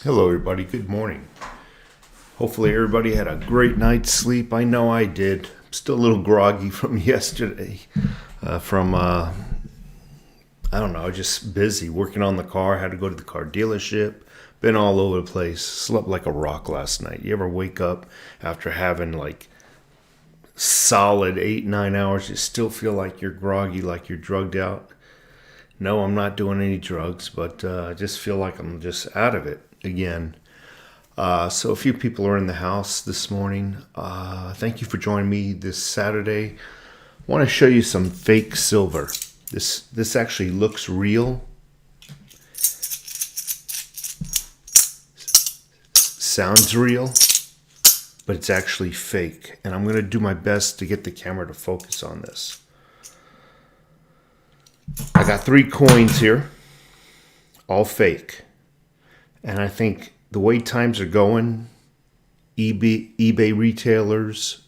Hello everybody, good morning. Hopefully everybody had a great night's sleep. I know I did. I'm still a little groggy from yesterday. I don't know, just busy working on the car. Had to go to the car dealership. Been all over the place. Slept like a rock last night. You ever wake up after having like solid 8-9 hours, you still feel like you're groggy, like you're drugged out? No, I'm not doing any drugs, but I just feel like I'm just out of it again. So a few people are in the house this morning. Thank you for joining me this Saturday. I want to show you some fake silver. This actually looks real. Sounds real, but it's actually fake. And I'm going to do my best to get the camera to focus on this. I got 3 coins here, all fake. And I think the way times are going, eBay retailers,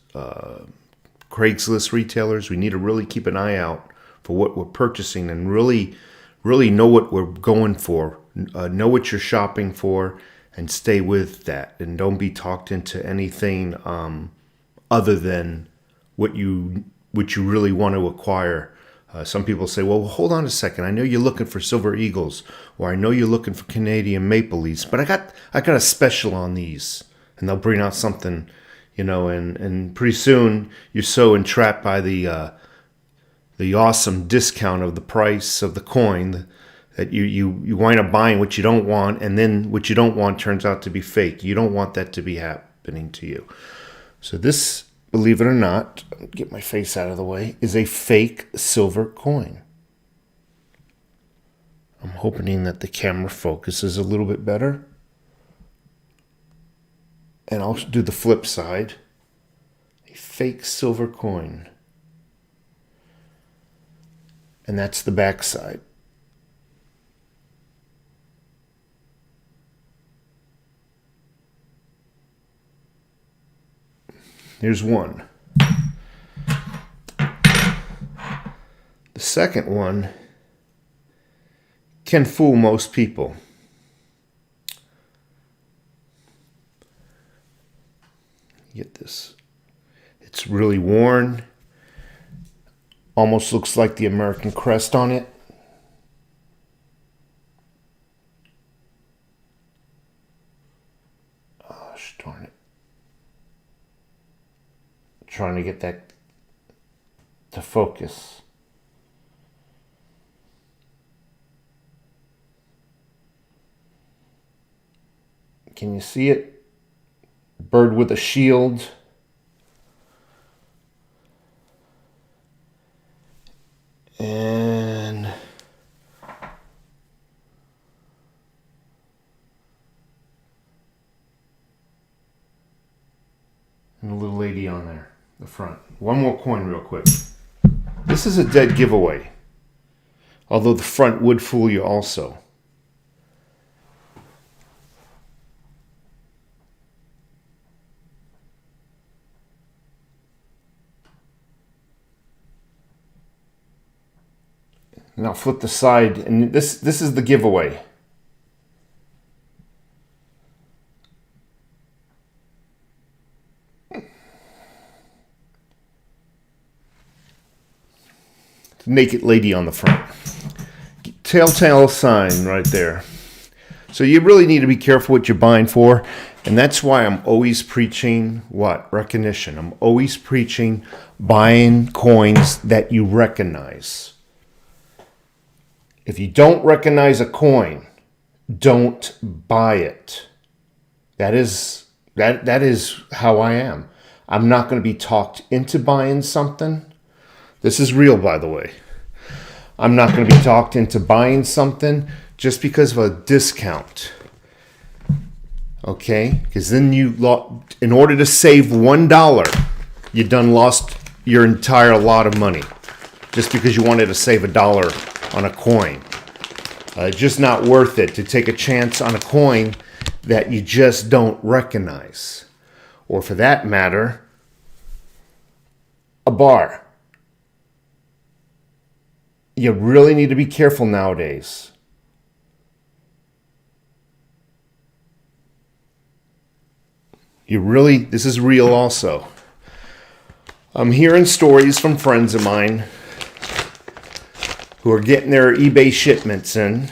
Craigslist retailers, we need to really keep an eye out for what we're purchasing and really know what we're going for, know what you're shopping for, and stay with that. And don't be talked into anything other than what you really want to acquire. Some people say, well, hold on a second. I know you're looking for Silver Eagles, or I know you're looking for Canadian Maple Leafs, but I got a special on these. And they'll bring out something, and pretty soon you're so entrapped by the awesome discount of the price of the coin that you wind up buying what you don't want, and then what you don't want turns out to be fake. You don't want that to be happening to you. So this, believe it or not, get my face out of the way, is a fake silver coin. I'm hoping that the camera focuses a little bit better. And I'll do the flip side. A fake silver coin. And that's the back side. Here's one. The second one can fool most people. Get this. It's really worn. Almost looks like the American crest on it. Gosh darn it. Trying to get that to focus. Can you see it? Bird with a shield. And a little lady on there, the front. One more coin real quick. This is a dead giveaway, although the front would fool you also. Now flip the side, and this is the giveaway. Naked lady on the front. Telltale sign right there. So you really need to be careful what you're buying for. And that's why I'm always preaching what? Recognition. I'm always preaching buying coins that you recognize. If you don't recognize a coin, don't buy it. That is how I am. I'm not going to be talked into buying something. This is real, by the way. I'm not going to be talked into buying something just because of a discount. Okay? Because then in order to save $1, you done lost your entire lot of money. Just because you wanted to save $1 on a coin. It's just not worth it to take a chance on a coin that you just don't recognize. Or for that matter, a bar. You really need to be careful nowadays. This is real also. I'm hearing stories from friends of mine who are getting their eBay shipments in,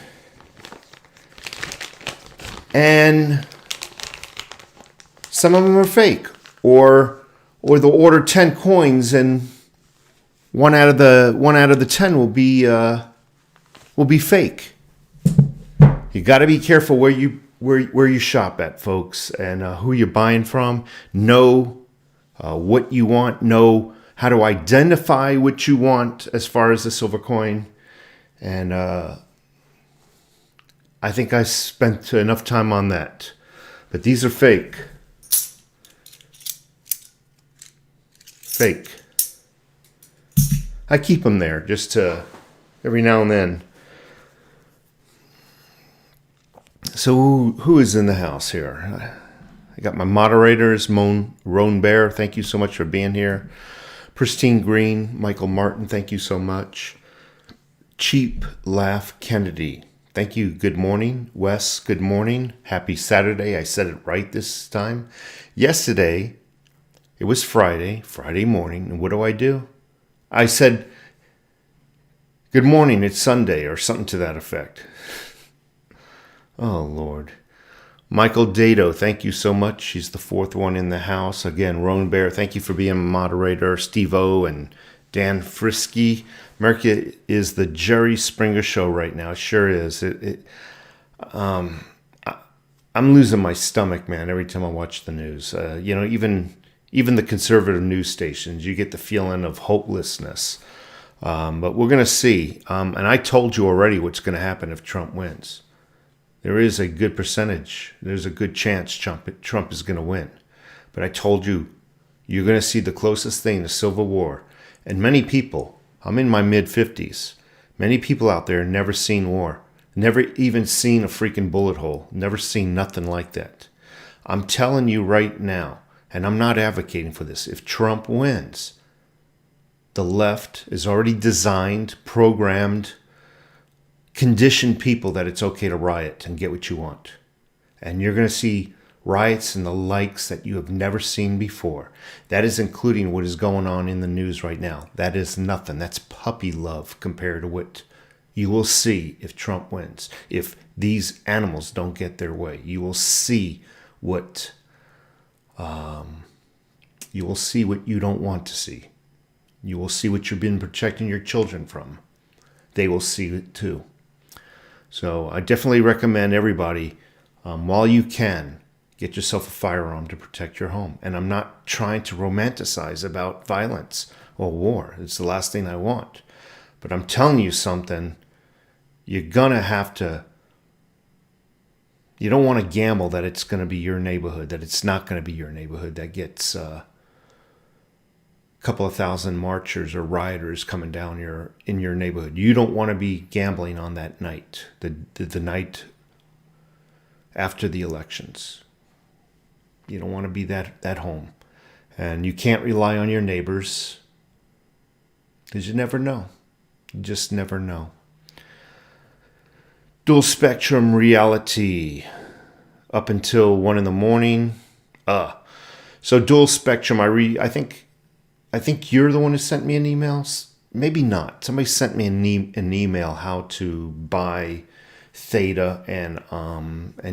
and some of them are fake, or they'll order 10 coins and one out of the 10 will be fake. You got to be careful where you shop at, folks, and who you're buying from. Know what you want. Know how to identify what you want as far as the silver coin. And I think I spent enough time on that. But these are fake. Fake. I keep them there just to every now and then. So who is in the house here? I got my moderators, Roan Bear, thank you so much for being here. Pristine Green, Michael Martin, thank you so much. Cheap Laugh Kennedy, thank you. Good morning. Wes, good morning. Happy Saturday. I said it right this time. Yesterday, it was Friday morning, and what do? I said, good morning, it's Sunday, or something to that effect. Oh, Lord. Michael Dado, thank you so much. She's the fourth one in the house. Again, Roan Bear, thank you for being a moderator. Steve O and Dan Frisky. America is the Jerry Springer show right now. It sure is. I'm losing my stomach, man, every time I watch the news. Even the conservative news stations, you get the feeling of hopelessness. But we're going to see. And I told you already what's going to happen if Trump wins. There is a good percentage. There's a good chance Trump is going to win. But I told you, you're going to see the closest thing to civil war. And many people, I'm in my mid-50s, many people out there never seen war. Never even seen a freaking bullet hole. Never seen nothing like that. I'm telling you right now, and I'm not advocating for this, if Trump wins, the left is already designed, programmed, conditioned people that it's okay to riot and get what you want. And you're going to see riots and the likes that you have never seen before. That is including what is going on in the news right now. That is nothing. That's puppy love compared to what you will see if Trump wins. If these animals don't get their way, you will see what you don't want to see. You will see what you've been protecting your children from. They will see it too. So I definitely recommend everybody, while you can, get yourself a firearm to protect your home. And I'm not trying to romanticize about violence or war. It's the last thing I want. But I'm telling you something, you're going to have to, you don't want to gamble that it's going to be your neighborhood, that it's not going to be your neighborhood that gets couple of thousand marchers or rioters coming down in your neighborhood. You don't want to be gambling on that night, the night after the elections. You don't want to be that home. And you can't rely on your neighbors because you never know. You just never know. Dual spectrum reality up until 1 a.m. So dual spectrum, I think you're the one who sent me an email. Maybe not. Somebody sent me an email how to buy THETA and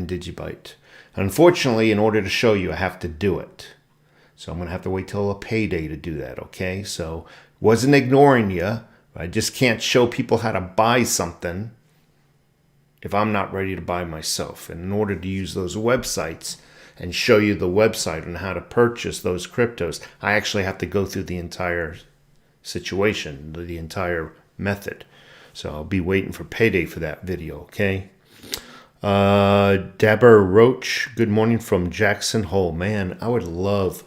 Digibyte. Unfortunately, in order to show you, I have to do it. So I'm going to have to wait till a payday to do that, okay? So wasn't ignoring you. I just can't show people how to buy something if I'm not ready to buy myself. And in order to use those websites and show you the website on how to purchase those cryptos, I actually have to go through the entire situation, the entire method. So I'll be waiting for payday for that video, okay? Deborah Roach, good morning from Jackson Hole. Man, I would love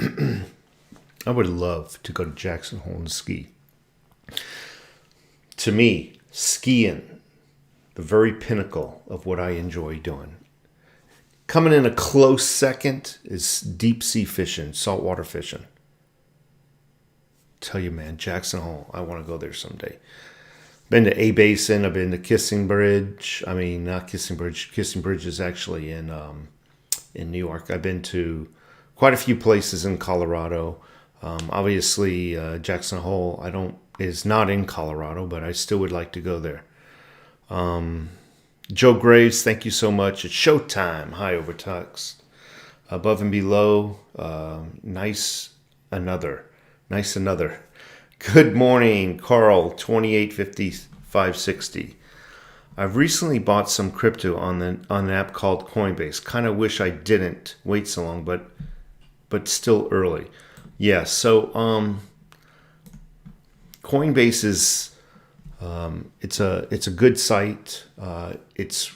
to go to Jackson Hole and ski. To me, skiing, the very pinnacle of what I enjoy doing. Coming in a close second is deep sea fishing, saltwater fishing. Tell you, man, Jackson Hole, I want to go there someday. Been to A Basin, I've been to Kissing Bridge. I mean, not Kissing Bridge. Kissing Bridge is actually in New York. I've been to quite a few places in Colorado. Obviously, Jackson Hole is not in Colorado, but I still would like to go there. Joe Graves, thank you so much. It's showtime. Hi, Overtux. Above and below, nice another. Good morning, Carl, 285560. I've recently bought some crypto on an app called Coinbase. Kind of wish I didn't wait so long, but still early. Yeah, so Coinbase is it's a good site. It's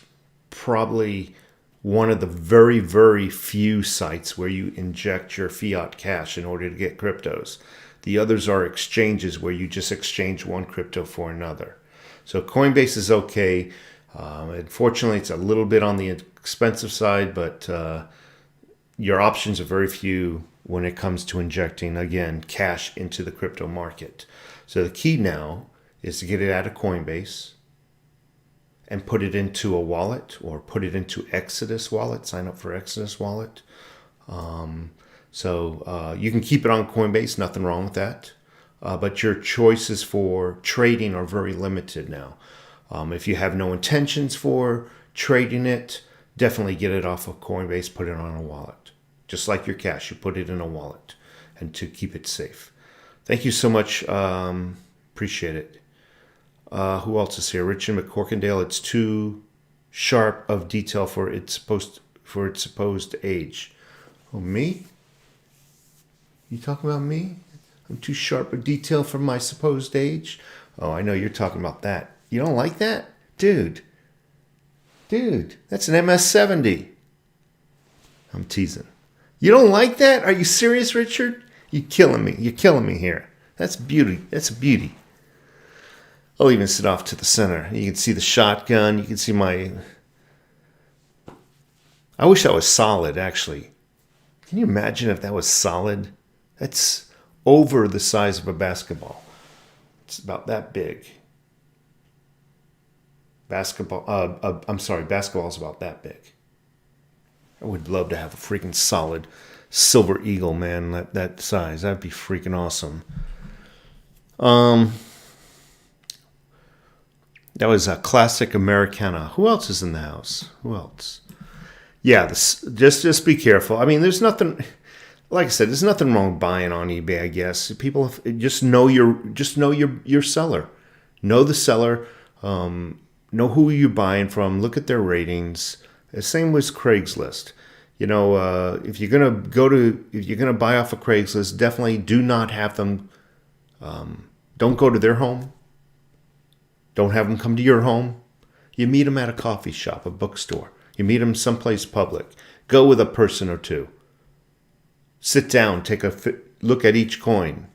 probably one of the very, very few sites where you inject your fiat cash in order to get cryptos. The others are exchanges where you just exchange one crypto for another. So Coinbase is okay. Unfortunately, it's a little bit on the expensive side, but your options are very few when it comes to injecting, again, cash into the crypto market. So the key now is to get it out of Coinbase and put it into a wallet, or put it into Exodus wallet, sign up for Exodus wallet. So you can keep it on Coinbase, nothing wrong with that. But your choices for trading are very limited now. If you have no intentions for trading it, definitely get it off of Coinbase, put it on a wallet. Just like your cash, you put it in a wallet and to keep it safe. Thank you so much. Appreciate it. Who else is here? Richard McCorkindale. It's too sharp of detail for its supposed age. Oh, me? You talking about me? I'm too sharp of detail for my supposed age? Oh, I know you're talking about that. You don't like that? Dude, that's an MS-70. I'm teasing. You don't like that? Are you serious, Richard? You're killing me. You're killing me here. That's beauty. That's a beauty. I'll even sit off to the center. You can see the shotgun. You can see my... I wish that was solid, actually. Can you imagine if that was solid? That's over the size of a basketball. It's about that big. Basketball is about that big. I would love to have a freaking solid Silver Eagle, man, that size. That'd be freaking awesome. That was a classic Americana. Who else is in the house? Who else? Yeah, just be careful. I mean, there's nothing... Like I said, there's nothing wrong with buying on eBay, I guess. People just know your seller. Know the seller. Know who you're buying from. Look at their ratings. Same with Craigslist. You know, if you're gonna buy off of Craigslist, definitely do not have them. Don't go to their home. Don't have them come to your home. You meet them at a coffee shop, a bookstore. You meet them someplace public. Go with a person or two. Sit down, take a look at each coin.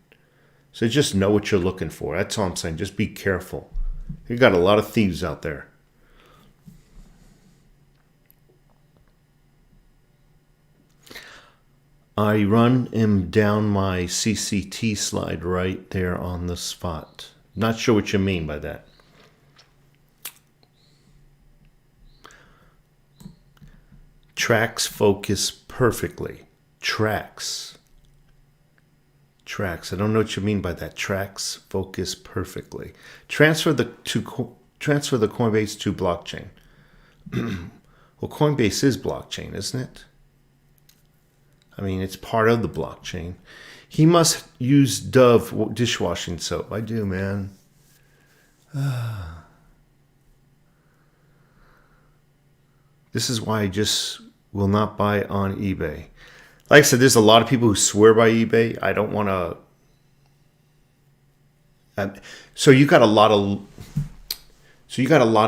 So just know what you're looking for. That's all I'm saying. Just be careful. You got a lot of thieves out there. I run him down my CCT slide right there on the spot. Not sure what you mean by that. Tracks focus perfectly. Tracks. I don't know what you mean by that. Tracks focus perfectly. Transfer the Coinbase to blockchain. Well, Coinbase is blockchain, isn't it? I mean, it's part of the blockchain. He must use Dove dishwashing soap. I do, man. This is why I just will not buy on eBay. Like I said, there's a lot of people who swear by eBay. I don't want to. So you got a lot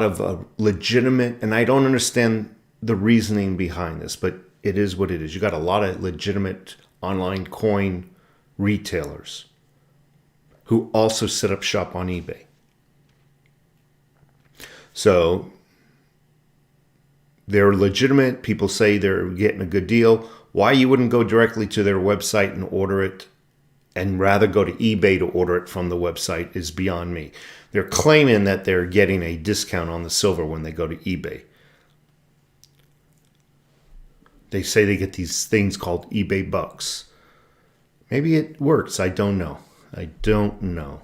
of legitimate, and I don't understand the reasoning behind this, but it is what it is. You got a lot of legitimate online coin retailers who also set up shop on eBay. So they're legitimate. People say they're getting a good deal. Why you wouldn't go directly to their website and order it and rather go to eBay to order it from the website is beyond me. They're claiming that they're getting a discount on the silver when they go to eBay. They say they get these things called eBay bucks. Maybe it works. I don't know. I don't know.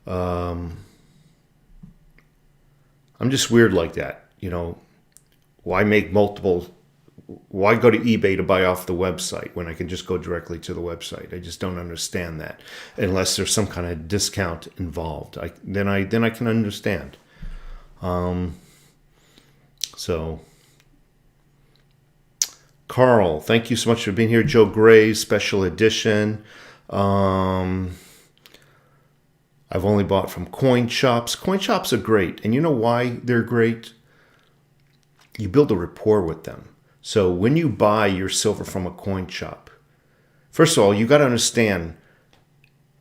I'm just weird like that. You know, why make multiple? Why go to eBay to buy off the website when I can just go directly to the website? I just don't understand that, unless there's some kind of discount involved. Then I can understand. So, Carl, thank you so much for being here. Joe Gray, special edition. I've only bought from coin shops. Coin shops are great. And you know why they're great? You build a rapport with them. So when you buy your silver from a coin shop, first of all, you got to understand,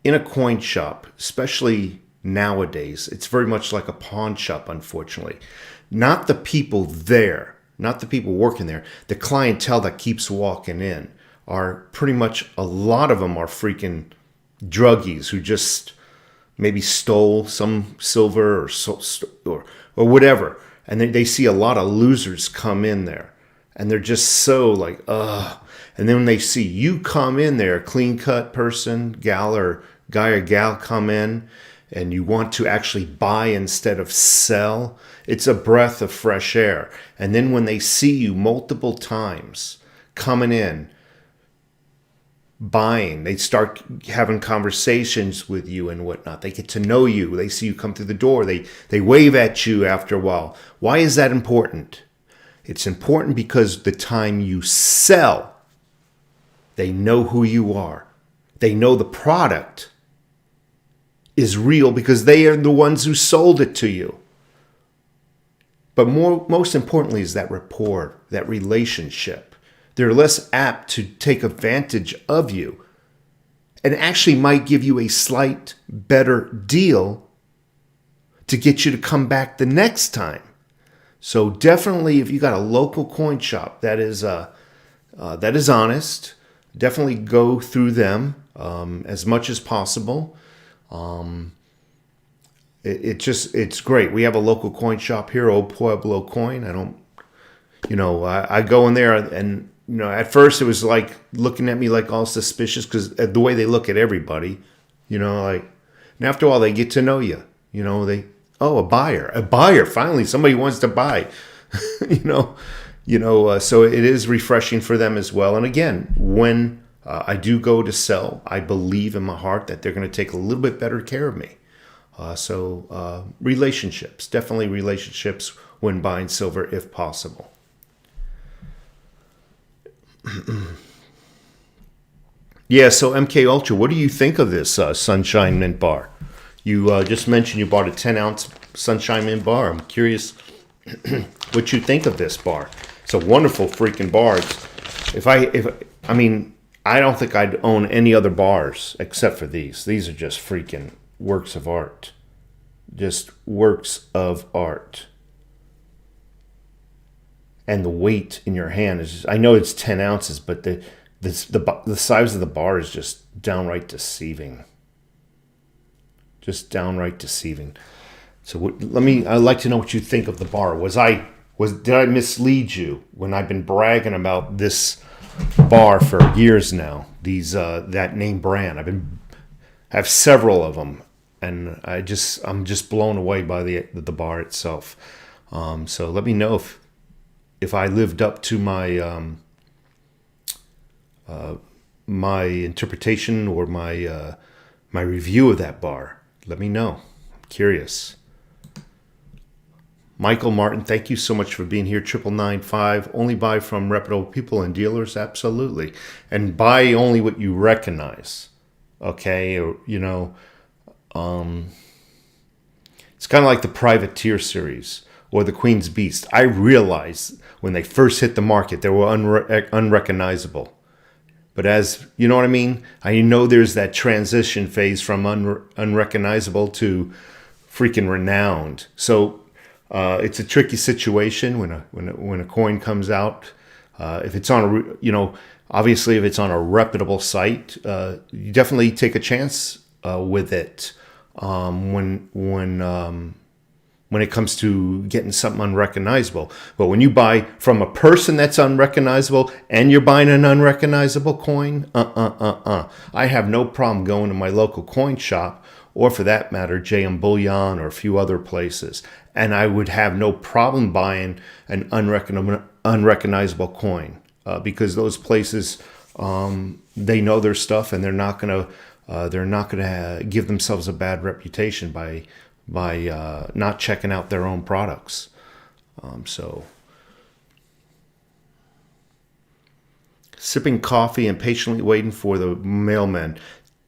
in a coin shop, especially nowadays, it's very much like a pawn shop, unfortunately. Not the people there, not the people working there. The clientele that keeps walking in are pretty much, a lot of them are freaking druggies who just maybe stole some silver or whatever. And they see a lot of losers come in there. And they're just so like, ugh. And then when they see you come in there, clean-cut person, gal or guy or gal come in, and you want to actually buy instead of sell, it's a breath of fresh air. And then when they see you multiple times coming in, buying, they start having conversations with you and whatnot. They get to know you. They see you come through the door. They wave at you after a while. Why is that important? It's important because the time you sell, they know who you are. They know the product is real because they are the ones who sold it to you. But most importantly is that rapport, that relationship. They're less apt to take advantage of you and actually might give you a slight better deal to get you to come back the next time. So definitely, if you got a local coin shop that is honest, definitely go through them as much as possible. It's great. We have a local coin shop here, Old Pueblo Coin. I go in there and, at first it was like looking at me like all suspicious because the way they look at everybody, and after a while they get to know you, a buyer, finally somebody wants to buy, so it is refreshing for them as well. And again, when I do go to sell, I believe in my heart that they're going to take a little bit better care of me. Relationships, definitely relationships when buying silver if possible. Yeah, so MK Ultra, what do you think of this Sunshine Mint Bar? You just mentioned you bought a 10-ounce Sunshine Mint Bar. I'm curious what you think of this bar. It's a wonderful freaking bar. I don't think I'd own any other bars except for these. These are just freaking works of art. Just works of art. And the weight in your hand is just, I know it's 10 ounces, but the size of the bar is just downright deceiving. Just downright deceiving. So I'd like to know what you think of the bar. Did I mislead you when I've been bragging about this bar for years now? That name brand. I have several of them, and I'm just blown away by the bar itself. So let me know if I lived up to my my interpretation or my review of that bar. Let me know. I'm curious. Michael Martin, thank you so much for being here. 9995. Only buy from reputable people and dealers, absolutely, and buy only what you recognize. Okay, or it's kind of like the Privateer series or the Queen's Beast. I realized when they first hit the market, they were unrecognizable. But as, you know what I mean? I know there's that transition phase from unrecognizable to freaking renowned. So it's a tricky situation when a coin comes out. If it's on obviously if it's on a reputable site, you definitely take a chance with it when when it comes to getting something unrecognizable. But when you buy from a person that's unrecognizable and you're buying an unrecognizable coin, I have no problem going to my local coin shop, or for that matter, JM Bullion or a few other places, and I would have no problem buying an unrecognizable coin because those places, they know their stuff, and they're not going to give themselves a bad reputation by not checking out their own products. So sipping coffee and patiently waiting for the mailman.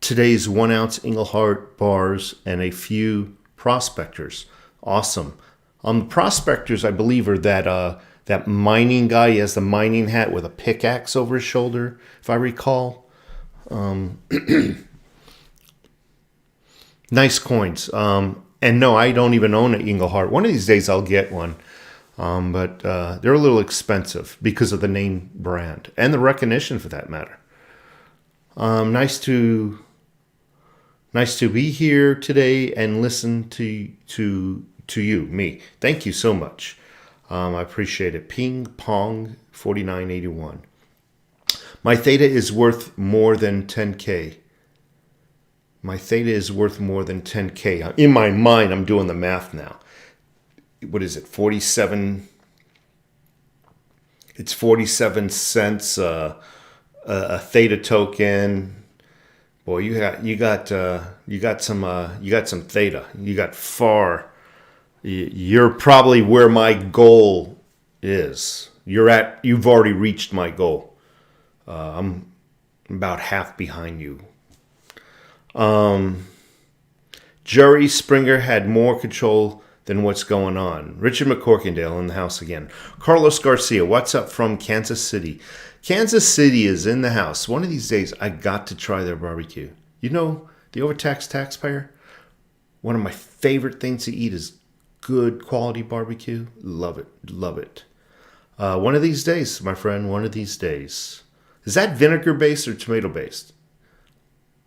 Today's 1 ounce Engelhart bars and a few prospectors. Awesome. The prospectors, I believe, are that mining guy. He has the mining hat with a pickaxe over his shoulder, if I recall. Nice coins. And no, I don't even own an Engelhart. One of these days I'll get one. But they're a little expensive because of the name brand and the recognition, for that matter. Nice to be here today and listen to you, me. Thank you so much. I appreciate it. Ping Pong 4981. My theta is worth more than 10K. My theta is worth more than 10K. In my mind, I'm doing the math now. What is it? 47. It's 47 cents a theta token. Boy, you got some theta. You got far. You're probably where my goal is. You've already reached my goal. I'm about half behind you. Jerry Springer had more control than what's going on. Richard McCorkindale in the house again. Carlos Garcia, what's up from Kansas City? Kansas City is in the house. One of these days, I got to try their barbecue. You know, the overtaxed taxpayer? One of my favorite things to eat is good quality barbecue. Love it. Love it. One of these days, my friend, one of these days. Is that vinegar-based or tomato-based?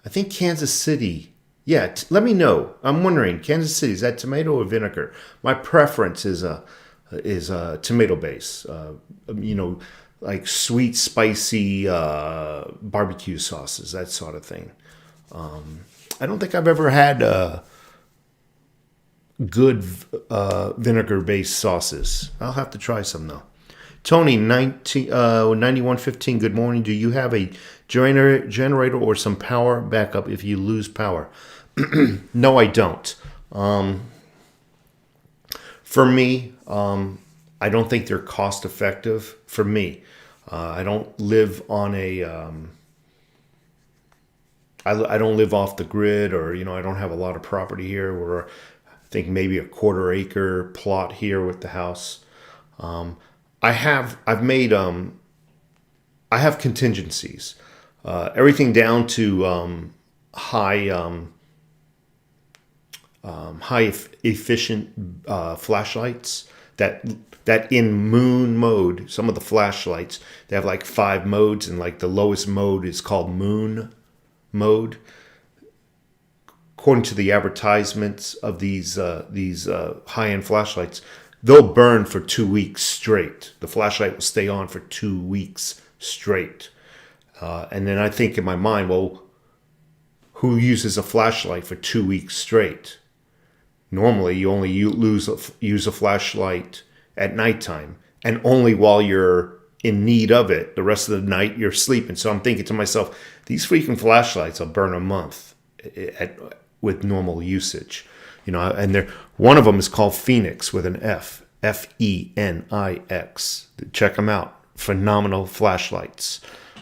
I think Kansas City. Yeah, let me know. I'm wondering, Kansas City, is that tomato or vinegar? My preference is tomato base. Like sweet, spicy barbecue sauces, that sort of thing. I don't think I've ever had good vinegar-based sauces. I'll have to try some though. Tony, 9115, good morning. Do you have a generator or some power backup if you lose power? No, I don't. For me, I don't think they're cost effective for me. I don't live on I don't live off the grid, or, I don't have a lot of property here. Where I think maybe a 1/4 acre plot here with the house. I have contingencies, everything down to high efficient flashlights that in moon mode. Some of the flashlights, they have like 5 modes, and like the lowest mode is called moon mode. According to the advertisements of these high-end flashlights, they'll burn for 2 weeks straight. The flashlight will stay on for 2 weeks straight. And then I think in my mind, well, who uses a flashlight for 2 weeks straight? Normally, you only use a flashlight at nighttime, and only while you're in need of it. The rest of the night, you're sleeping. So I'm thinking to myself, these freaking flashlights will burn a month with normal usage. And one of them is called Phoenix with an F, F-E-N-I-X. Check them out. Phenomenal flashlights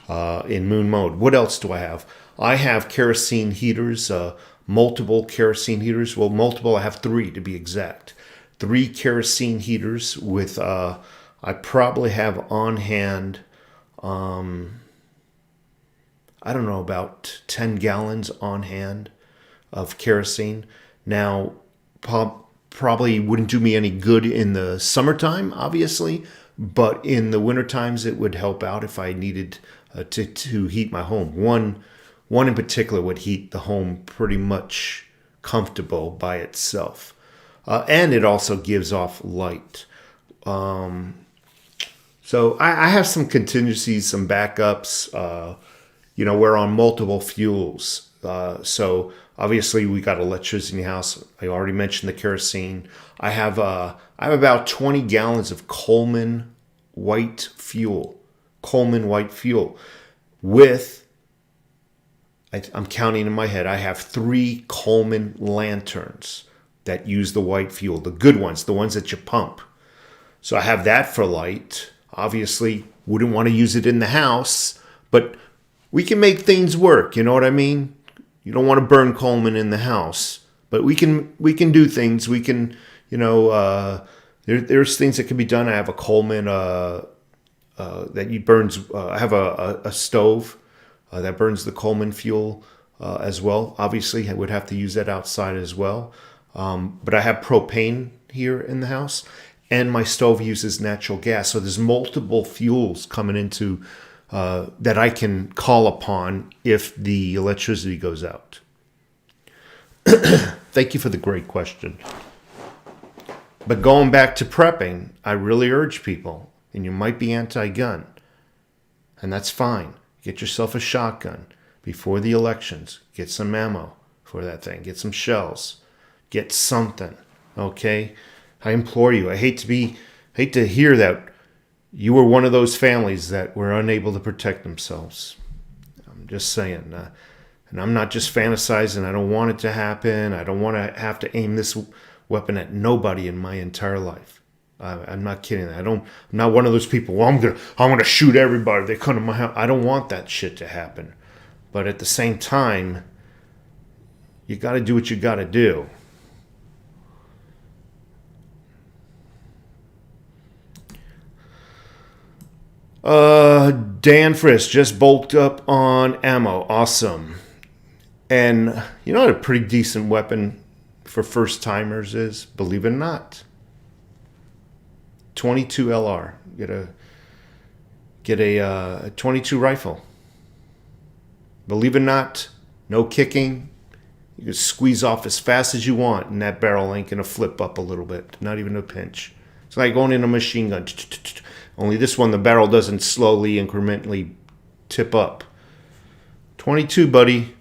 in moon mode. What else do I have? I have kerosene heaters, multiple kerosene heaters. Well, multiple, I have 3 to be exact. 3 kerosene heaters with, I probably have on hand, I don't know, about 10 gallons on hand of kerosene. Now, probably wouldn't do me any good in the summertime, obviously, but in the winter times it would help out if I needed to heat my home. One in particular would heat the home pretty much comfortable by itself. and it also gives off light. So I have some contingencies, some backups. We're on multiple fuels. So obviously we got electricity in the house. I already mentioned the kerosene. I have about 20 gallons of Coleman white fuel. With, I'm counting in my head, I have 3 Coleman lanterns that use the white fuel, the good ones, the ones that you pump. So I have that for light. Obviously, wouldn't want to use it in the house, but we can make things work. You know what I mean? You don't want to burn Coleman in the house, but we can do things. We can, there's things that can be done. I have a Coleman that burns. I have a stove that burns the Coleman fuel as well. Obviously, I would have to use that outside as well. But I have propane here in the house. And my stove uses natural gas. So there's multiple fuels coming into that I can call upon if the electricity goes out. Thank you for the great question. But going back to prepping, I really urge people, and you might be anti-gun, and that's fine. Get yourself a shotgun before the elections. Get some ammo for that thing. Get some shells. Get something, okay? I implore you. I hate to hear that you were one of those families that were unable to protect themselves. I'm just saying. And I'm not just fantasizing. I don't want it to happen. I don't want to have to aim this weapon at nobody in my entire life. I'm not kidding. I'm not one of those people. Well, I'm gonna shoot everybody. They come to my house. I don't want that shit to happen. But at the same time, you got to do what you got to do. Dan Frisk just bulked up on ammo. Awesome. And you know what a pretty decent weapon for first timers is? Believe it or not. 22 LR. Get a 22 rifle. Believe it or not, no kicking. You can squeeze off as fast as you want, and that barrel ain't gonna flip up a little bit. Not even a pinch. It's like going in a machine gun. Only this one, the barrel doesn't slowly, incrementally tip up. 22, buddy.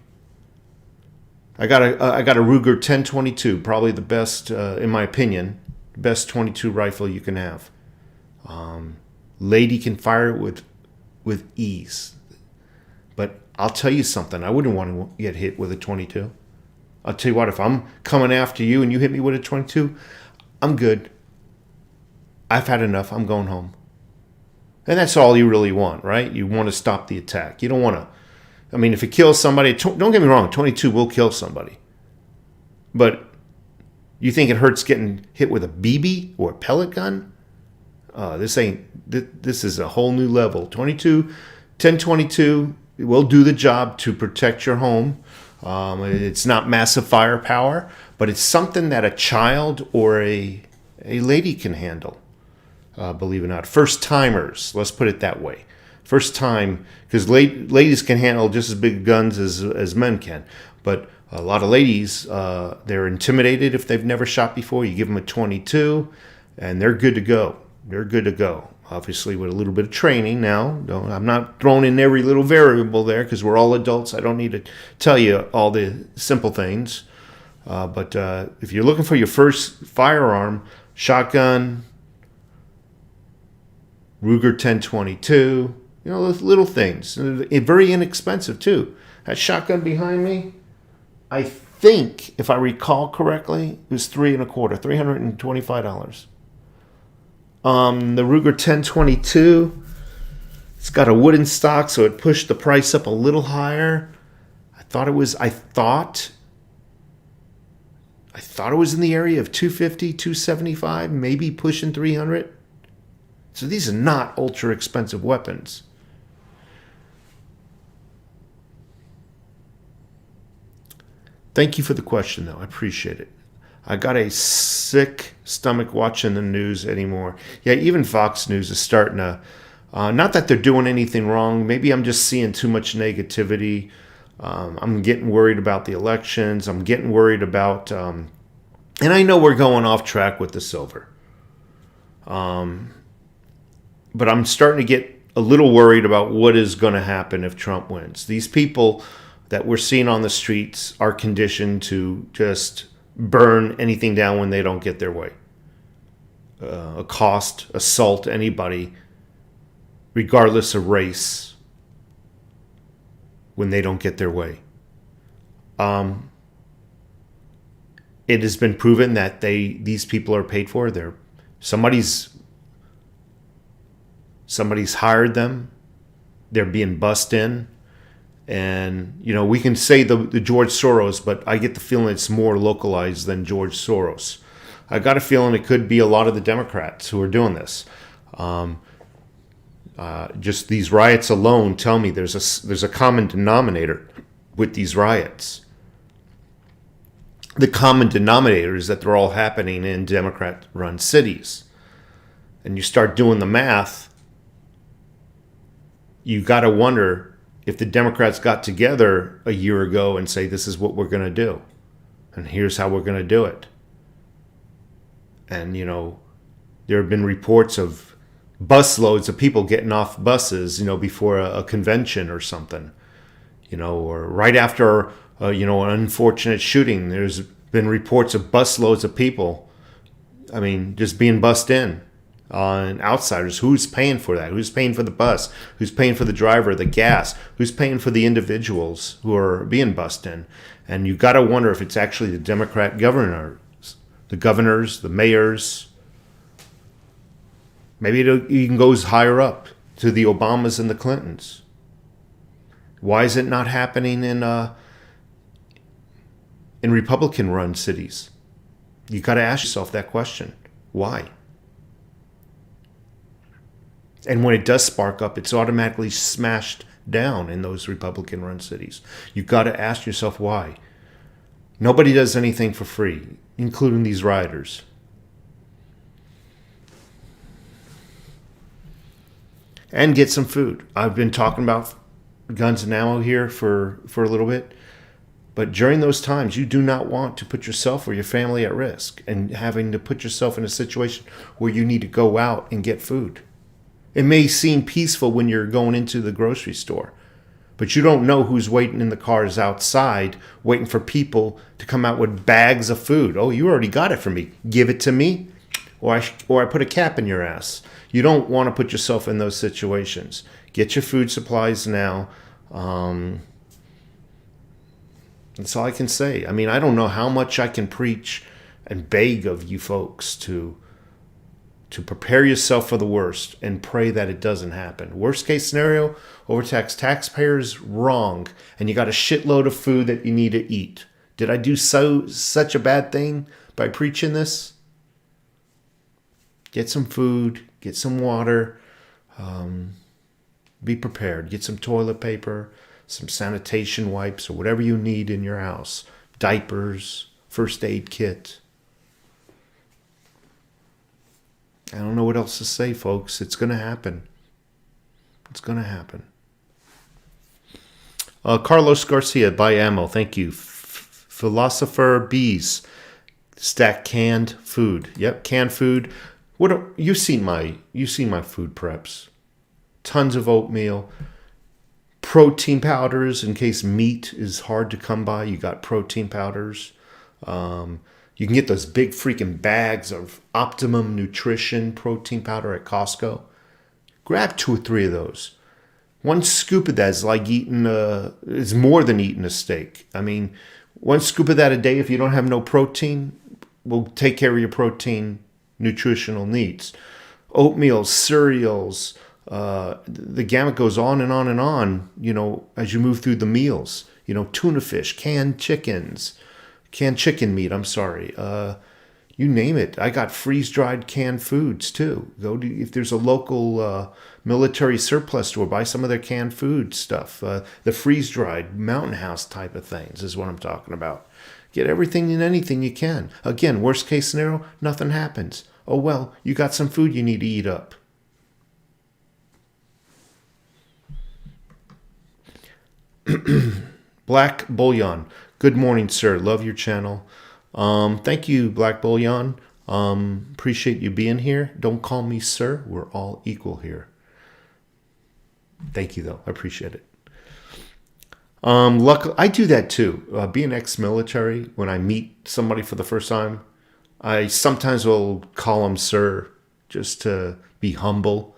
I got a Ruger 1022, probably the best, in my opinion, best 22 rifle you can have. Lady can fire it with ease. But I'll tell you something. I wouldn't want to get hit with a 22. I'll tell you what, if I'm coming after you and you hit me with a 22, I'm good. I've had enough. I'm going home. And that's all you really want, right? You want to stop the attack. You don't want to... I mean, if it kills somebody... Don't get me wrong. 22 will kill somebody. But you think it hurts getting hit with a BB or a pellet gun? This is a whole new level. 1022 will do the job to protect your home. It's not massive firepower, but it's something that a child or a lady can handle. Believe it or not. First timers, let's put it that way. First time, because ladies can handle just as big guns as men can. But a lot of ladies, they're intimidated if they've never shot before. You give them a 22, and they're good to go. They're good to go. Obviously, with a little bit of training now. I'm not throwing in every little variable there because we're all adults. I don't need to tell you all the simple things. But if you're looking for your first firearm, shotgun, Ruger 1022, those little things. Very inexpensive, too. That shotgun behind me, I think, if I recall correctly, it was $325. The Ruger 1022, it's got a wooden stock, so it pushed the price up a little higher. I thought it was in the area of $250, $275, maybe pushing $300. So these are not ultra expensive weapons. Thank you for the question, though. I appreciate it. I got a sick stomach watching the news anymore. Yeah, even Fox News is starting to... not that they're doing anything wrong. Maybe I'm just seeing too much negativity. I'm getting worried about the elections. I'm getting worried about And I know we're going off track with the silver. But I'm starting to get a little worried about what is going to happen if Trump wins. These people that we're seeing on the streets are conditioned to just burn anything down when they don't get their way. Accost, assault anybody, regardless of race, when they don't get their way. It has been proven that these people are paid for. Somebody's hired them. They're being bussed in. And, we can say the George Soros, but I get the feeling it's more localized than George Soros. I got a feeling it could be a lot of the Democrats who are doing this. Just these riots alone tell me there's a common denominator with these riots. The common denominator is that they're all happening in Democrat-run cities. And you start doing the math, you got to wonder if the Democrats got together a year ago and say, this is what we're going to do. And here's how we're going to do it. And, there have been reports of busloads of people getting off buses, before a convention or something, or right after, an unfortunate shooting. There's been reports of busloads of people, just being bussed in on outsiders. Who's paying for that? Who's paying for the bus? Who's paying for the driver, the gas? Who's paying for the individuals who are being bussed in? And you got to wonder if it's actually the Democrat governors, the mayors. Maybe it even goes higher up to the Obamas and the Clintons. Why is it not happening in Republican-run cities? You got to ask yourself that question. Why? And when it does spark up, it's automatically smashed down in those Republican-run cities. You've got to ask yourself why. Nobody does anything for free, including these rioters. And get some food. I've been talking about guns and ammo here for a little bit. But during those times, you do not want to put yourself or your family at risk and having to put yourself in a situation where you need to go out and get food. It may seem peaceful when you're going into the grocery store, but you don't know who's waiting in the cars outside, waiting for people to come out with bags of food. Oh, you already got it for me. Give it to me, or I put a cap in your ass. You don't want to put yourself in those situations. Get your food supplies now. That's all I can say. I don't know how much I can preach and beg of you folks to prepare yourself for the worst and pray that it doesn't happen. Worst case scenario, overtax taxpayers, wrong. And you got a shitload of food that you need to eat. Did I do such a bad thing by preaching this? Get some food, get some water, be prepared. Get some toilet paper, some sanitation wipes, or whatever you need in your house. Diapers, first aid kit. I don't know what else to say, folks. It's going to happen. It's going to happen. Carlos Garcia, buy ammo. Thank you. Philosopher Bees, stack canned food. Yep, canned food. You've seen my food preps. Tons of oatmeal. Protein powders in case meat is hard to come by. You got protein powders. You can get those big freaking bags of Optimum Nutrition protein powder at Costco. Grab 2 or 3 of those. One scoop of that is like is more than eating a steak. One scoop of that a day, if you don't have no protein, will take care of your protein nutritional needs. Oatmeal, cereals, the gamut goes on and on and on, as you move through the meals. Tuna fish, canned chicken meat, you name it. I got freeze-dried canned foods too. If there's a local military surplus store, buy some of their canned food stuff. The freeze-dried Mountain House type of things is what I'm talking about. Get everything and anything you can. Again, worst case scenario, nothing happens. Oh well, you got some food you need to eat up. Black Bullion. Good morning, sir. Love your channel. Thank you, Black Bullion. Appreciate you being here. Don't call me sir. We're all equal here. Thank you, though. I appreciate it. Luckily, I do that too. Being ex-military, when I meet somebody for the first time, I sometimes will call them sir, just to be humble.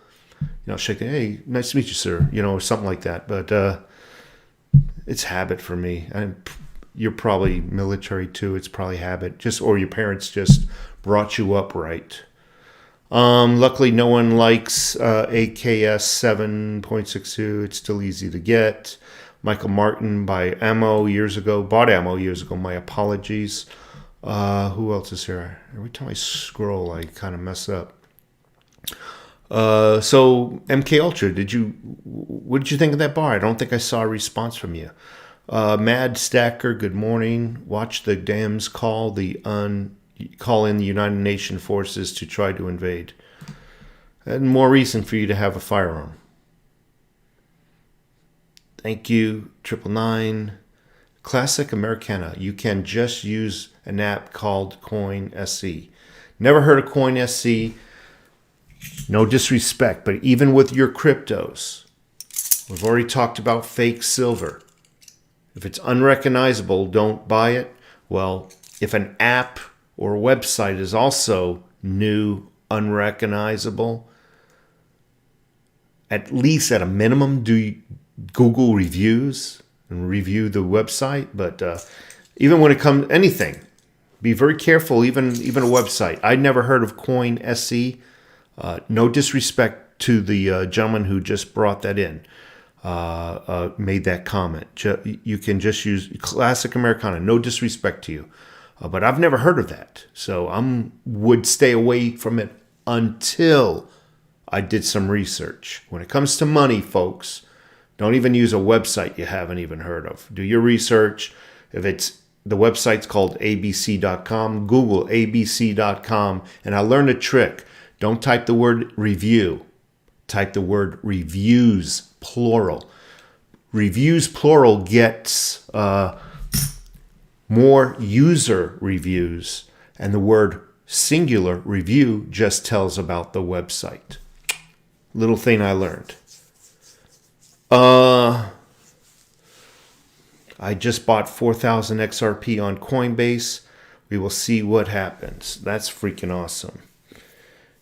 Shake it. Hey, nice to meet you, sir. Or something like that. But it's habit for me. You're probably military too. It's probably habit. Or your parents just brought you up right. Luckily, no one likes AKS 7.62. It's still easy to get. Michael Martin bought ammo years ago. My apologies. Who else is here? Every time I scroll, I kind of mess up. So MK Ultra, what did you think of that bar? I don't think I saw a response from you. Mad Stacker, good morning. Watch the Dems call in the United Nations forces to try to invade. And more reason for you to have a firearm. Thank you, 999. Classic Americana. You can just use an app called Coin SC. Never heard of Coin SC. No disrespect, but even with your cryptos, we've already talked about fake silver. If it's unrecognizable, don't buy it. Well, if an app or a website is also new, unrecognizable, at least at a minimum, do Google reviews and review the website. But even when it comes to anything, be very careful, even a website. I'd never heard of Coin SC. No disrespect to the gentleman who just brought that in, made that comment. You can just use Classic Americana. No disrespect to you. But I've never heard of that. So I would stay away from it until I did some research. When it comes to money, folks, don't even use a website you haven't even heard of. Do your research. If the website's called abc.com, Google abc.com, and I learned a trick. Don't type the word review. Type the word reviews, plural. Reviews, plural, gets more user reviews. And the word singular, review, just tells about the website. Little thing I learned. I just bought 4,000 XRP on Coinbase. We will see what happens. That's freaking awesome.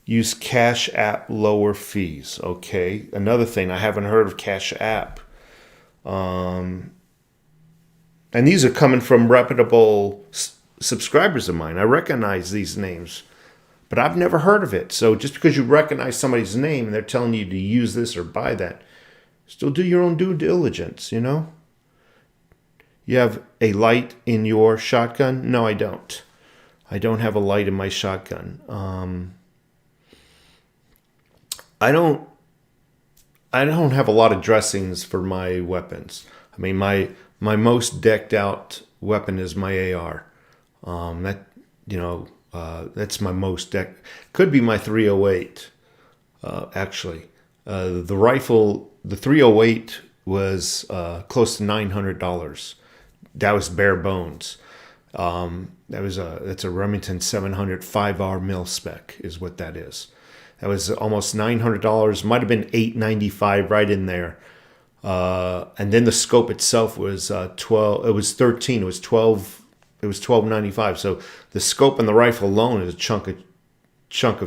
Use Cash App, lower fees. Okay. Another thing, I haven't heard of Cash App. And these are coming from reputable subscribers of mine. I recognize these names, but I've never heard of it. So just because you recognize somebody's name and they're telling you to use this or buy that, still do your own due diligence, You have a light in your shotgun? No, I don't. I don't have a light in my shotgun. I don't have a lot of dressings for my weapons. I mean, my most decked out weapon is my AR. That's my most decked. Could be my 308. Actually, the rifle, the 308 was close to $900. That was bare bones. That's a Remington 700 5R mil spec is what that is. That was almost $900. Might have been $895 right in there. And then the scope itself was 12. It was 13. It was 12. It was $12.95. So the scope and the rifle alone is a chunk of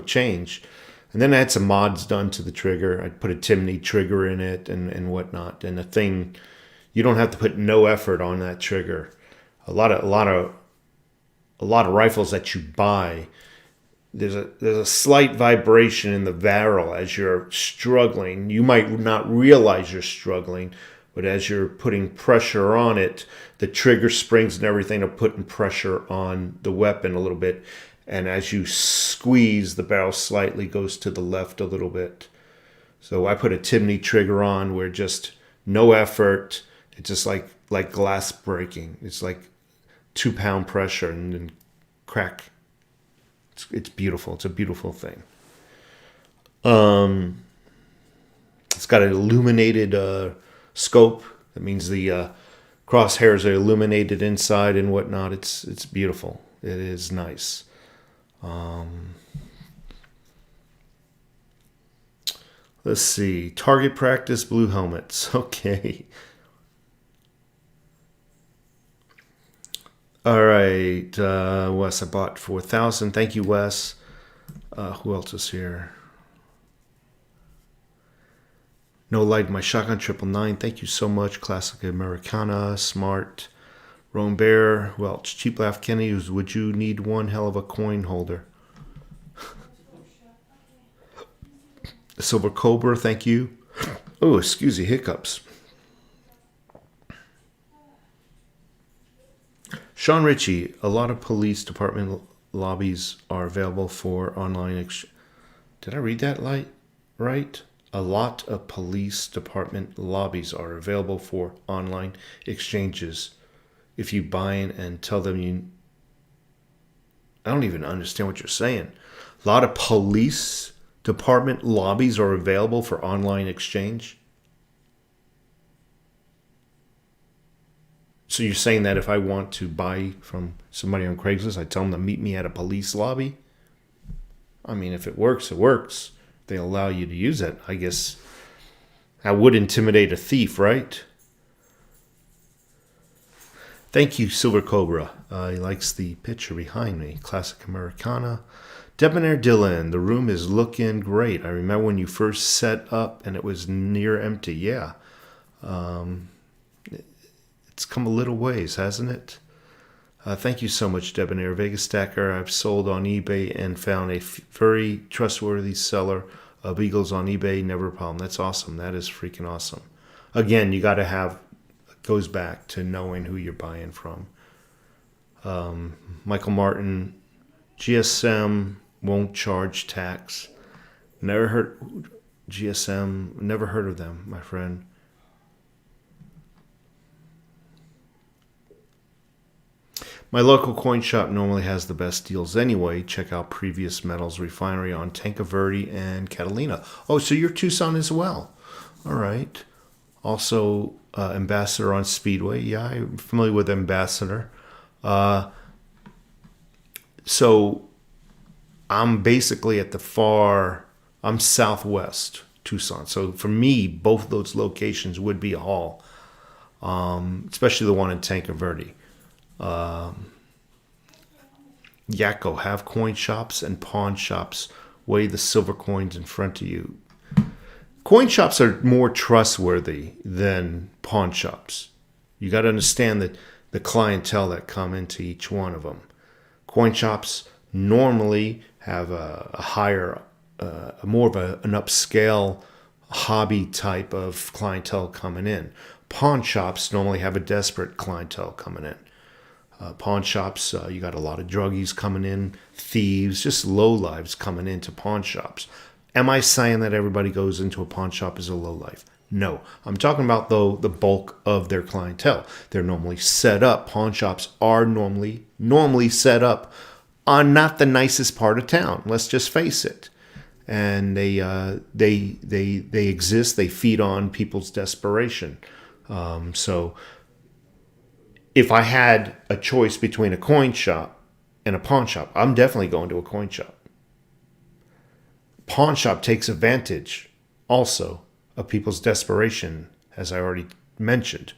change. And then I had some mods done to the trigger. I put a Timney trigger in it and whatnot. And the thing, you don't have to put no effort on that trigger. A lot of rifles that you buy, there's a slight vibration in the barrel as you're struggling. You might not realize you're struggling, but as you're putting pressure on it, the trigger springs and everything are putting pressure on the weapon a little bit. And as you squeeze, the barrel slightly goes to the left a little bit. So I put a Timney trigger on where just no effort. It's just like glass breaking. It's like 2-pound pressure and then crack. It's beautiful. It's a beautiful thing. It's got an illuminated scope. That means the crosshairs are illuminated inside and whatnot. It's beautiful. It is nice. Let's see. Target practice blue helmets. Okay. All right. Wes, I bought 4,000. Thank you, Wes. Who else is here? No light, my shotgun 999. Thank you so much. Classic Americana. Smart. Roan Bear. Who else? Cheap Laugh Kenny. Would you need one hell of a coin holder? Silver Cobra. Thank you. Oh, excuse me. Hiccups. Sean Ritchie. A lot of police department lobbies are available for online. Did I read that right? A lot of police department lobbies are available for online exchanges. If you buy in and tell them you... I don't even understand what you're saying. A lot of police department lobbies are available for online exchange? So you're saying that if I want to buy from somebody on Craigslist, I tell them to meet me at a police lobby? I mean, if it works, it works. They allow you to use it. I guess that would intimidate a thief, right? Thank you, Silver Cobra. He likes the picture behind me. Classic Americana. Debonair Dylan, the room is looking great. I remember when you first set up and it was near empty. Yeah. It's come a little ways, hasn't it? Thank you so much, Debonair. Vegas Stacker, I've sold on eBay and found a very trustworthy seller of Eagles on eBay. Never a problem. That's awesome. That is freaking awesome. Again, you got to have, it goes back to knowing who you're buying from. Michael Martin, GSM won't charge tax. Never heard GSM, never heard of them, my friend. My local coin shop normally has the best deals anyway. Check out Previous Metals Refinery on Tanca Verde and Catalina. Oh, so you're Tucson as well. All right. Also, Ambassador on Speedway. Yeah, I'm familiar with Ambassador. So I'm basically at I'm southwest Tucson. So for me, both of those locations would be a haul, especially the one in Tanca Verde. Yakko, have coin shops and pawn shops weigh the silver coins in front of you. Coin shops are more trustworthy than pawn shops. You got to understand that the clientele that come into each one of them. Coin shops normally have a higher, more of an upscale hobby type of clientele coming in. Pawn shops normally have a desperate clientele coming in. Pawn shops, you got a lot of druggies coming in, thieves, just lowlifes coming into pawn shops. Am I saying that everybody goes into a pawn shop as a lowlife? No. I'm talking about, though, the bulk of their clientele. They're normally set up. Pawn shops are normally set up on not the nicest part of town. Let's just face it. And they exist. They feed on people's desperation. So if I had a choice between a coin shop and a pawn shop, I'm definitely going to a coin shop. Pawn shop takes advantage also of people's desperation, as I already mentioned.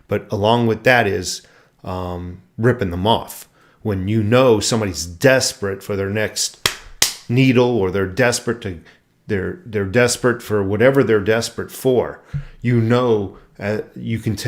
But along with that is ripping them off. When you know somebody's desperate for their next needle, or they're desperate for whatever they're desperate for, you know, you can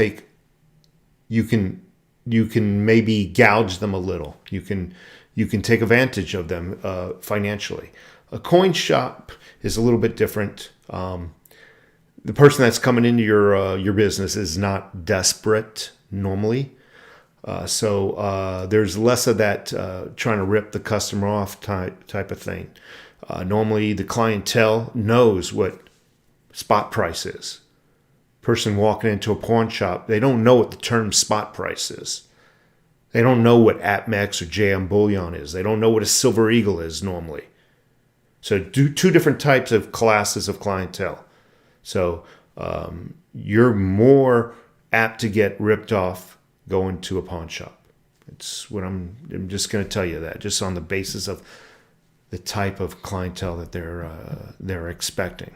maybe gouge them a little. You can take advantage of them financially. A coin shop is a little bit different. The person that's coming into your business is not desperate normally, so there's less of that trying to rip the customer off type of thing. Normally, the clientele knows what spot price is. Person walking into a pawn shop, they don't know what the term spot price is. They don't know what APMEX or JM Bullion is. They don't know what a Silver Eagle is normally. So two different types of classes of clientele. So you're more apt to get ripped off going to a pawn shop. It's what I'm just going to tell you that, just on the basis of the type of clientele that they're expecting.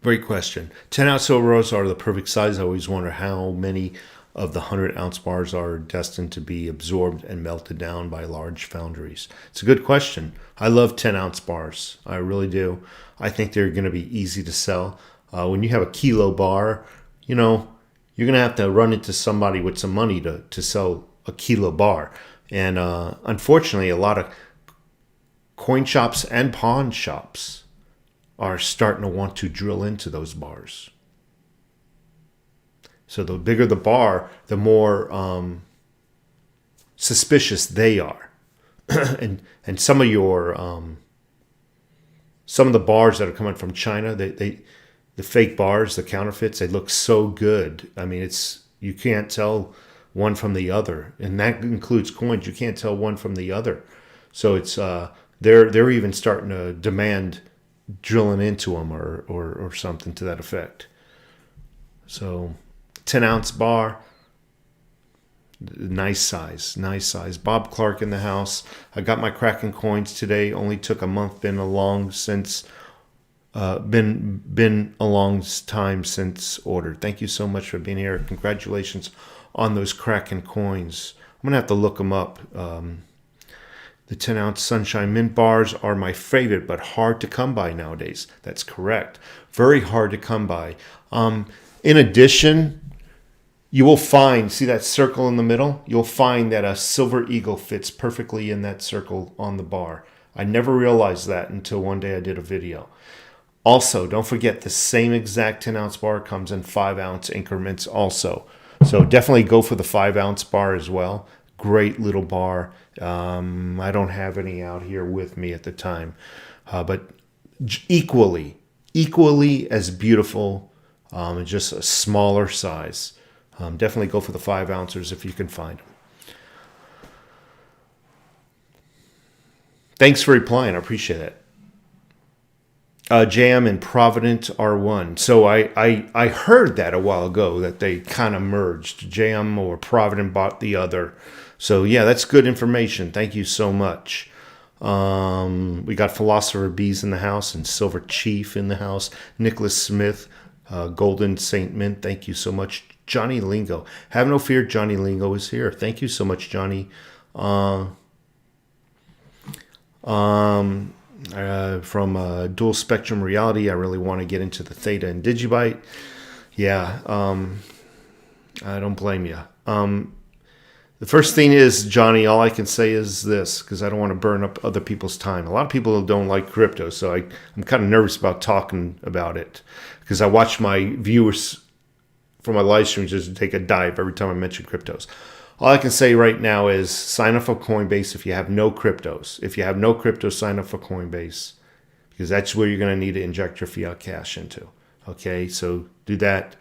Great question. 10-ounce silver bars are the perfect size. I always wonder how many of the 100-ounce bars are destined to be absorbed and melted down by large foundries. It's a good question. I love 10-ounce bars. I really do. I think they're going to be easy to sell. When you have a kilo bar, you know, you're going to have to run into somebody with some money to sell a kilo bar. And unfortunately, a lot of coin shops and pawn shops are starting to want to drill into those bars. So the bigger the bar, the more suspicious they are. and some of your some of the bars that are coming from China, the fake bars, the counterfeits, they look so good. I mean, you can't tell one from the other, and that includes coins. You can't tell one from the other. So it's they're even starting to demand drilling into them or something to that effect. So 10-ounce bar, nice size. Bob Clark in the house. I got my Kraken coins today. Only took a month. Been a long time since ordered. Thank you so much for being here. Congratulations on those Kraken coins. I'm gonna have to look them up. The 10-ounce Sunshine Mint bars are my favorite, but hard to come by nowadays. That's correct. Very hard to come by. In addition, you will find, see that circle in the middle? You'll find that a silver eagle fits perfectly in that circle on the bar. I never realized that until one day I did a video. Also, don't forget the same exact 10-ounce bar comes in 5-ounce increments also. So definitely go for the 5-ounce bar as well. Great little bar. I don't have any out here with me at the time, but equally as beautiful, just a smaller size. Definitely go for the 5-ounces if you can find them. Thanks for replying. I appreciate it. JM and Provident R1. So I heard that a while ago that they kind of merged. JM or Provident bought the other. So yeah, that's good information. Thank you so much. We got Philosopher Bees in the house and Silver Chief in the house. Nicholas Smith, Golden Saint Mint. Thank you so much. Johnny Lingo. Have no fear, Johnny Lingo is here. Thank you so much, Johnny. From Dual Spectrum Reality, I really want to get into the THETA and Digibyte. Yeah, I don't blame you. The first thing is, Johnny, all I can say is this, because I don't want to burn up other people's time. A lot of people don't like crypto, so I'm kind of nervous about talking about it, because I watch my viewers for my live streams just take a dive every time I mention cryptos. All I can say right now is sign up for Coinbase if you have no cryptos. If you have no cryptos, sign up for Coinbase, because that's where you're going to need to inject your fiat cash into. Okay, so do that.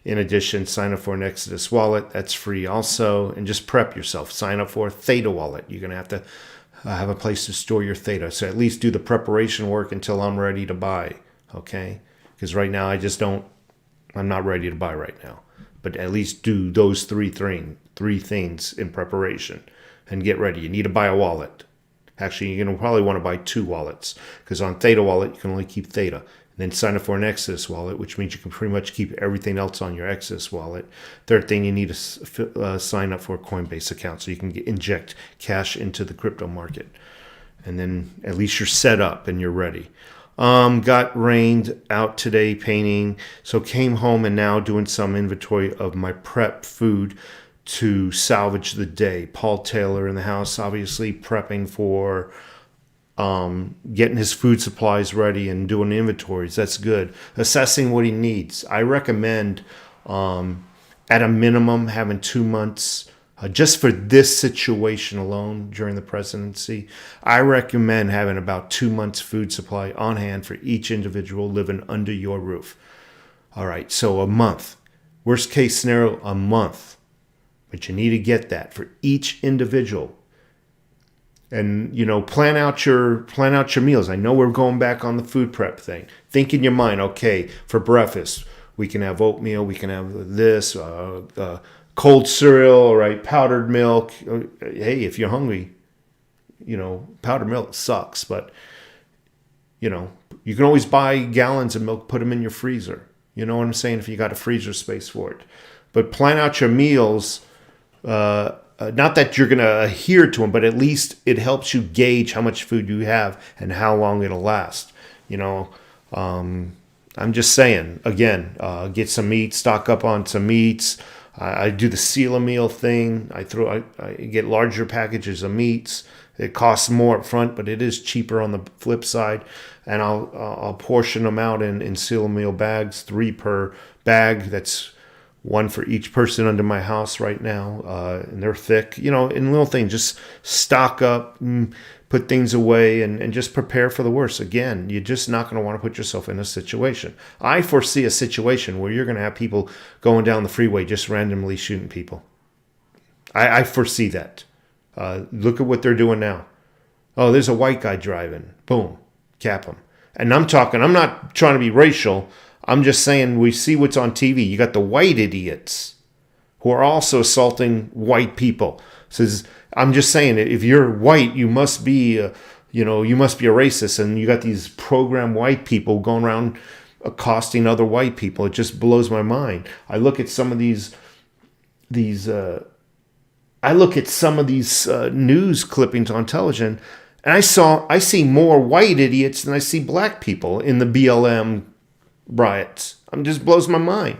In addition, sign up for an Exodus wallet. That's free also. And just prep yourself. Sign up for a THETA wallet. You're going to have to have a place to store your THETA. So at least do the preparation work until I'm ready to buy. Okay? Because right now I'm not ready to buy right now. But at least do those three things in preparation and get ready. You need to buy a wallet. Actually, you're going to probably want to buy 2 wallets, because on THETA wallet, you can only keep THETA. And then sign up for an Exodus wallet, which means you can pretty much keep everything else on your Exodus wallet. Third thing, you need to sign up for a Coinbase account so you can inject cash into the crypto market. And then at least you're set up and you're ready. Got rained out today painting, so came home and now doing some inventory of my prep food to salvage the day. Paul Taylor in the house, obviously prepping for getting his food supplies ready and doing inventories. That's good. Assessing what he needs. I recommend at a minimum having 2 months just for this situation alone during the presidency. I recommend having about 2 months food supply on hand for each individual living under your roof. All right, so a month. Worst case scenario, a month. But you need to get that for each individual. And, plan out your meals. I know we're going back on the food prep thing. Think in your mind, okay, for breakfast, We can have oatmeal. We can have this, cold cereal, right? Powdered milk. Hey, if you're hungry, powdered milk sucks, but you can always buy gallons of milk, put them in your freezer. You know what I'm saying? If you got a freezer space for it. But plan out your meals. Not that you're going to adhere to them, but at least it helps you gauge how much food you have and how long it'll last. I'm just saying, again, get some meat, stock up on some meats. I do the seal a meal thing. I get larger packages of meats. It costs more up front, but it is cheaper on the flip side. And I'll portion them out in seal a meal bags, 3 per bag. That's 1 for each person under my house right now. And they're thick, in little things. Just stock up, put things away, and just prepare for the worst. Again, you're just not going to want to put yourself in a situation. I foresee a situation where you're going to have people going down the freeway just randomly shooting people. I foresee that. Look at what they're doing now. Oh, there's a white guy driving. Boom, cap him. And I'm not trying to be racial. I'm just saying we see what's on TV. You got the white idiots who are also assaulting white people. I'm just saying, if you're white, you must be a racist. And you got these programmed white people going around accosting other white people. It just blows my mind. I look at some of these news clippings on television, and I see more white idiots than I see black people in the BLM riots. It just blows my mind.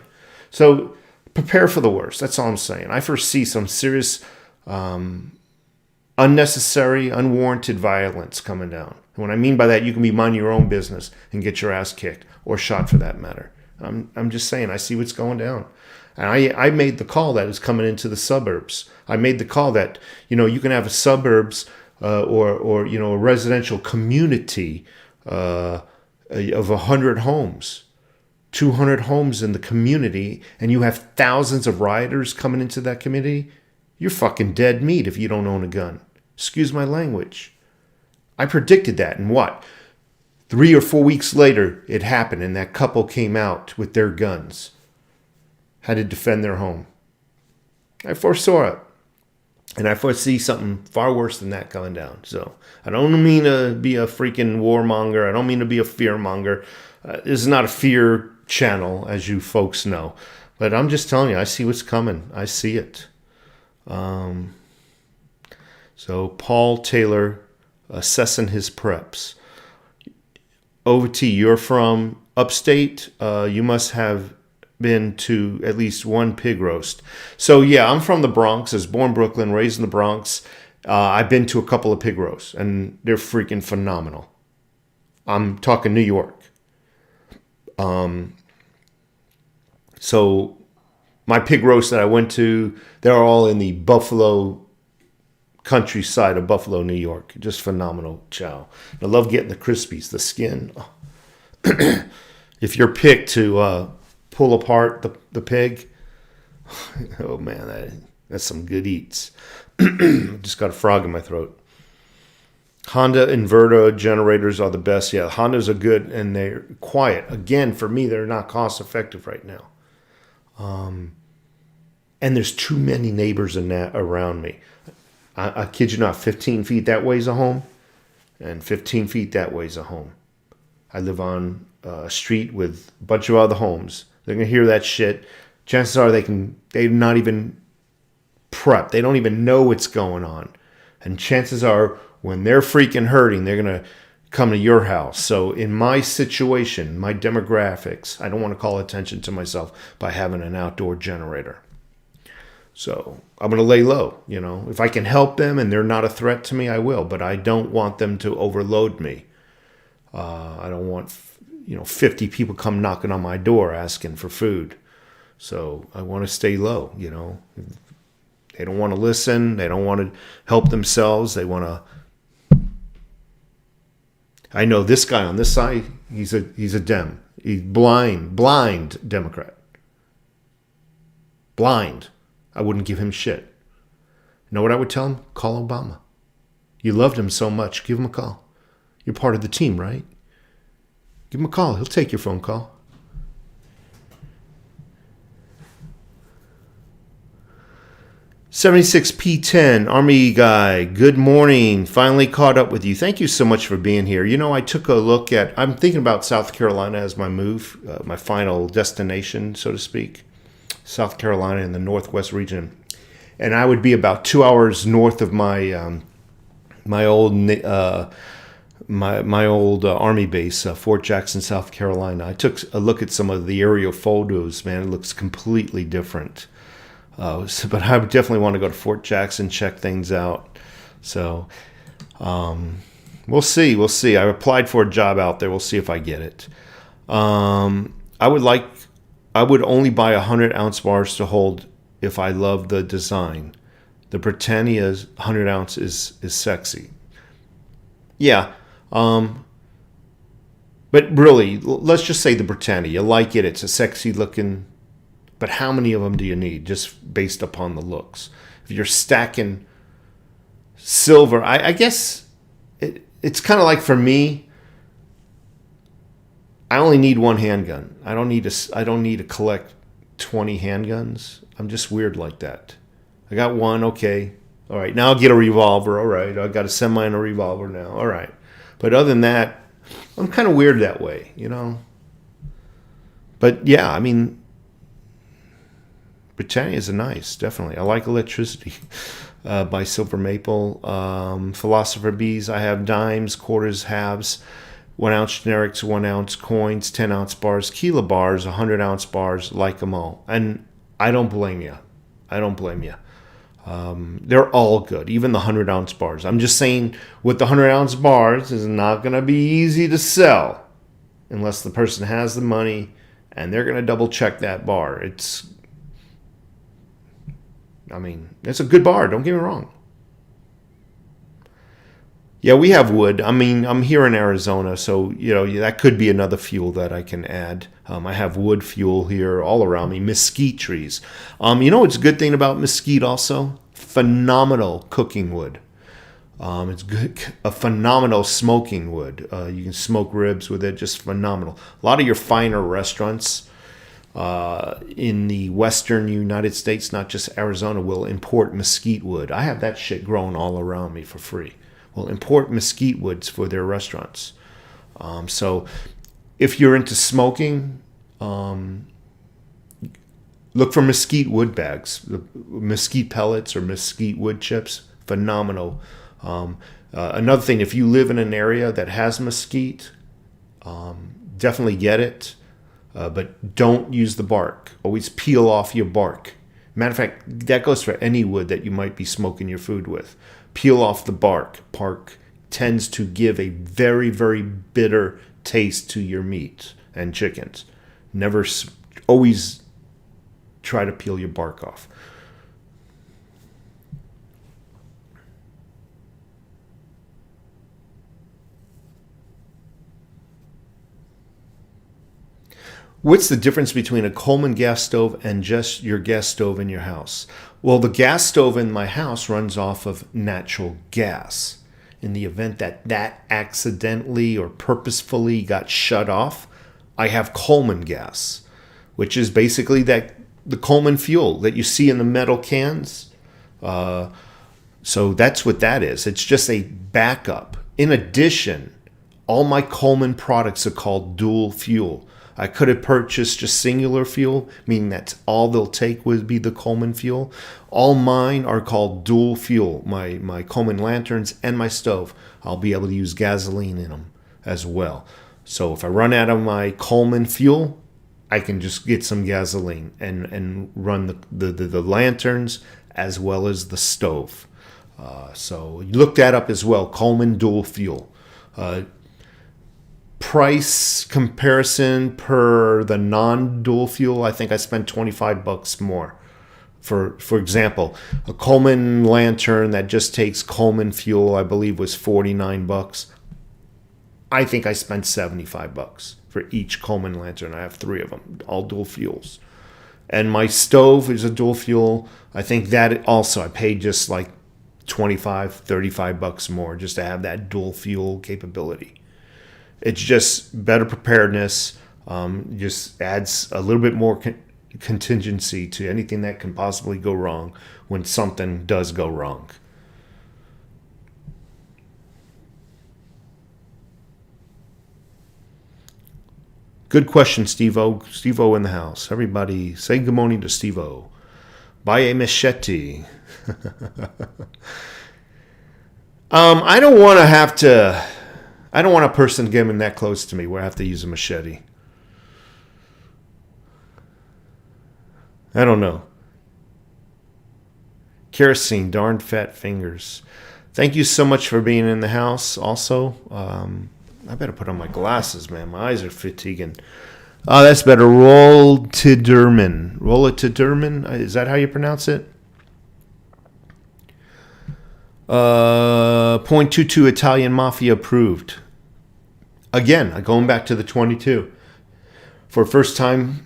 So prepare for the worst. That's all I'm saying. I foresee some serious, unnecessary, unwarranted violence coming down. And what I mean by that, you can be minding your own business and get your ass kicked or shot for that matter. I'm just saying, I see what's going down. And I made the call that is coming into the suburbs. I made the call that, you can have a suburbs or a residential community of 100 homes, 200 homes in the community, and you have thousands of rioters coming into that community. You're fucking dead meat if you don't own a gun. Excuse my language. I predicted that, and what? 3 or 4 weeks later, it happened, and that couple came out with their guns. Had to defend their home. I foresaw it. And I foresee something far worse than that coming down. So I don't mean to be a freaking warmonger. I don't mean to be a fearmonger. This is not a fear channel, as you folks know. But I'm just telling you, I see what's coming. I see it. So Paul Taylor assessing his preps. OT, you're from upstate. You must have been to at least one pig roast. So yeah, I'm from the Bronx. I was born in Brooklyn, raised in the Bronx. I've been to a couple of pig roasts, and they're freaking phenomenal. I'm talking New York. So my pig roast that I went to, they're all in the Buffalo countryside of Buffalo, New York. Just phenomenal chow. I love getting the crispies, the skin. If you're picked to pull apart the pig, oh man, that's some good eats. Just got a frog in my throat. Honda inverter generators are the best. Yeah, Hondas are good and they're quiet. Again, for me, they're not cost effective right now. And there's too many neighbors around me. I kid you not, 15 feet that way's a home, and 15 feet that way's a home. I live on a street with a bunch of other homes. They're going to hear that shit. Chances are they're not even prepped. They don't even know what's going on. And chances are when they're freaking hurting, they're going to come to your house. So in my situation, my demographics, I don't want to call attention to myself by having an outdoor generator. So I'm going to lay low, If I can help them and they're not a threat to me, I will. But I don't want them to overload me. I don't want 50 people come knocking on my door asking for food. So I want to stay low, They don't want to listen. They don't want to help themselves. They want to. I know this guy on this side, he's a Dem. He's blind Democrat. Blind. I wouldn't give him shit. You know what I would tell him? Call Obama. You loved him so much. Give him a call. You're part of the team, right? Give him a call. He'll take your phone call. 76P10, Army guy, good morning. Finally caught up with you. Thank you so much for being here. You know, I took a look at, I'm thinking about South Carolina as my move, my final destination, so to speak. South Carolina in the Northwest region. And I would be about 2 hours north of my my old Army base, Fort Jackson, South Carolina. I took a look at some of the aerial photos, man. It looks completely different. But I would definitely want to go to Fort Jackson, check things out. So we'll see. We'll see. I applied for a job out there. We'll see if I get it. I would only buy 100-ounce bars to hold if I love the design. The Britannia's 100-ounce is sexy. Yeah. But really, let's just say the Britannia. You like it. It's a sexy looking. But how many of them do you need just based upon the looks? If you're stacking silver, I guess it's kind of like for me, I only need one handgun. I don't need to collect 20 handguns. I'm just weird like that. I got one, okay. All right, now I'll get a revolver. All right, I got a semi and a revolver now. All right. But other than that, I'm kind of weird that way, you know. But yeah, I mean, Britannias are nice, definitely. I like Electricity by Silver Maple. Philosopher Bees, I have dimes, quarters, halves, 1-ounce generics, 1-ounce coins, 10-ounce bars, kilo bars, 100-ounce bars, like them all. And I don't blame you. I don't blame you. They're all good, even the 100-ounce bars. I'm just saying, with the 100-ounce bars, it's not going to be easy to sell unless the person has the money and they're going to double check that bar. It's a good bar, don't get me wrong. Yeah, we have wood. I mean, I'm here in Arizona, so, you know, that could be another fuel that I can add. I have wood fuel here all around me, mesquite trees. You know what's a good thing about mesquite also? Phenomenal cooking wood. It's good, a phenomenal smoking wood. You can smoke ribs with it, just phenomenal. A lot of your finer restaurants in the western United States, not just Arizona, will import mesquite wood. I have that shit growing all around me for free. Will import mesquite woods for their restaurants. So if you're into smoking, look for mesquite wood bags, mesquite pellets or mesquite wood chips. Phenomenal. Another thing, if you live in an area that has mesquite, definitely get it. But don't use the bark. Always peel off your bark. Matter of fact, that goes for any wood that you might be smoking your food with. Peel off the bark. Bark tends to give a very, very bitter taste to your meat and chickens. Always try to peel your bark off. What's the difference between a Coleman gas stove and just your gas stove in your house? Well, the gas stove in my house runs off of natural gas. In the event that accidentally or purposefully got shut off, I have Coleman gas, which is basically the Coleman fuel that you see in the metal cans. So that's what that is. It's just a backup. In addition, all my Coleman products are called dual fuel. I could have purchased just singular fuel, meaning that's all they'll take would be the Coleman fuel. All mine are called dual fuel. My Coleman lanterns and my stove, I'll be able to use gasoline in them as well. So if I run out of my Coleman fuel, I can just get some gasoline and run the lanterns as well as the stove. So look that up as well, Coleman dual fuel. Price comparison per the non-dual fuel, I think I spent $25 more. For example, a Coleman lantern that just takes Coleman fuel, I believe, was $49. I think I spent $75 for each Coleman lantern. I have 3 of them, all dual fuels. And my stove is a dual fuel. I think that also I paid just like $25-35 more just to have that dual fuel capability. It's just better preparedness. Just adds a little bit more contingency to anything that can possibly go wrong when something does go wrong. Good question, Steve-O. Steve-O in the house. Everybody say good morning to Steve-O. Buy a machete. I don't want to have to... I don't want a person getting that close to me where I have to use a machete. I don't know. Kerosene, darn fat fingers. Thank you so much for being in the house. Also, I better put on my glasses, man. My eyes are fatiguing. Oh, that's better. Rollitiderman. Rollitiderman? Is that how you pronounce it? 0.22 Italian Mafia approved. Again, going back to the 22. For a first-time